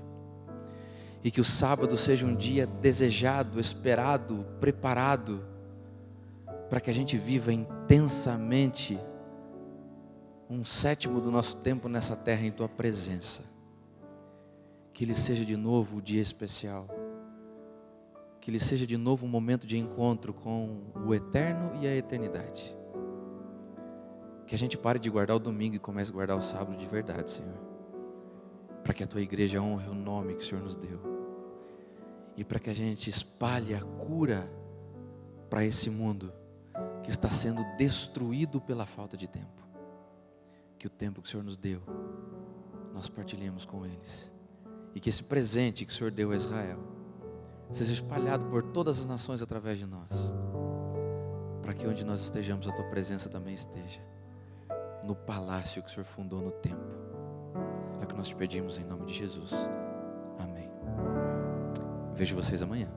E que o sábado seja um dia desejado, esperado, preparado, para que a gente viva intensamente um sétimo do nosso tempo nessa terra em Tua presença. Que ele seja de novo o dia especial. Que ele seja de novo um momento de encontro com o eterno e a eternidade. Que a gente pare de guardar o domingo e comece a guardar o sábado de verdade, Senhor. Para que a Tua igreja honre o nome que o Senhor nos deu. E para que a gente espalhe a cura para esse mundo que está sendo destruído pela falta de tempo. Que o tempo que o Senhor nos deu, nós partilhemos com eles. E que esse presente que o Senhor deu a Israel seja espalhado por todas as nações através de nós. Para que onde nós estejamos, a Tua presença também esteja. No palácio que o Senhor fundou no templo. É o que nós te pedimos em nome de Jesus. Amém. Vejo vocês amanhã.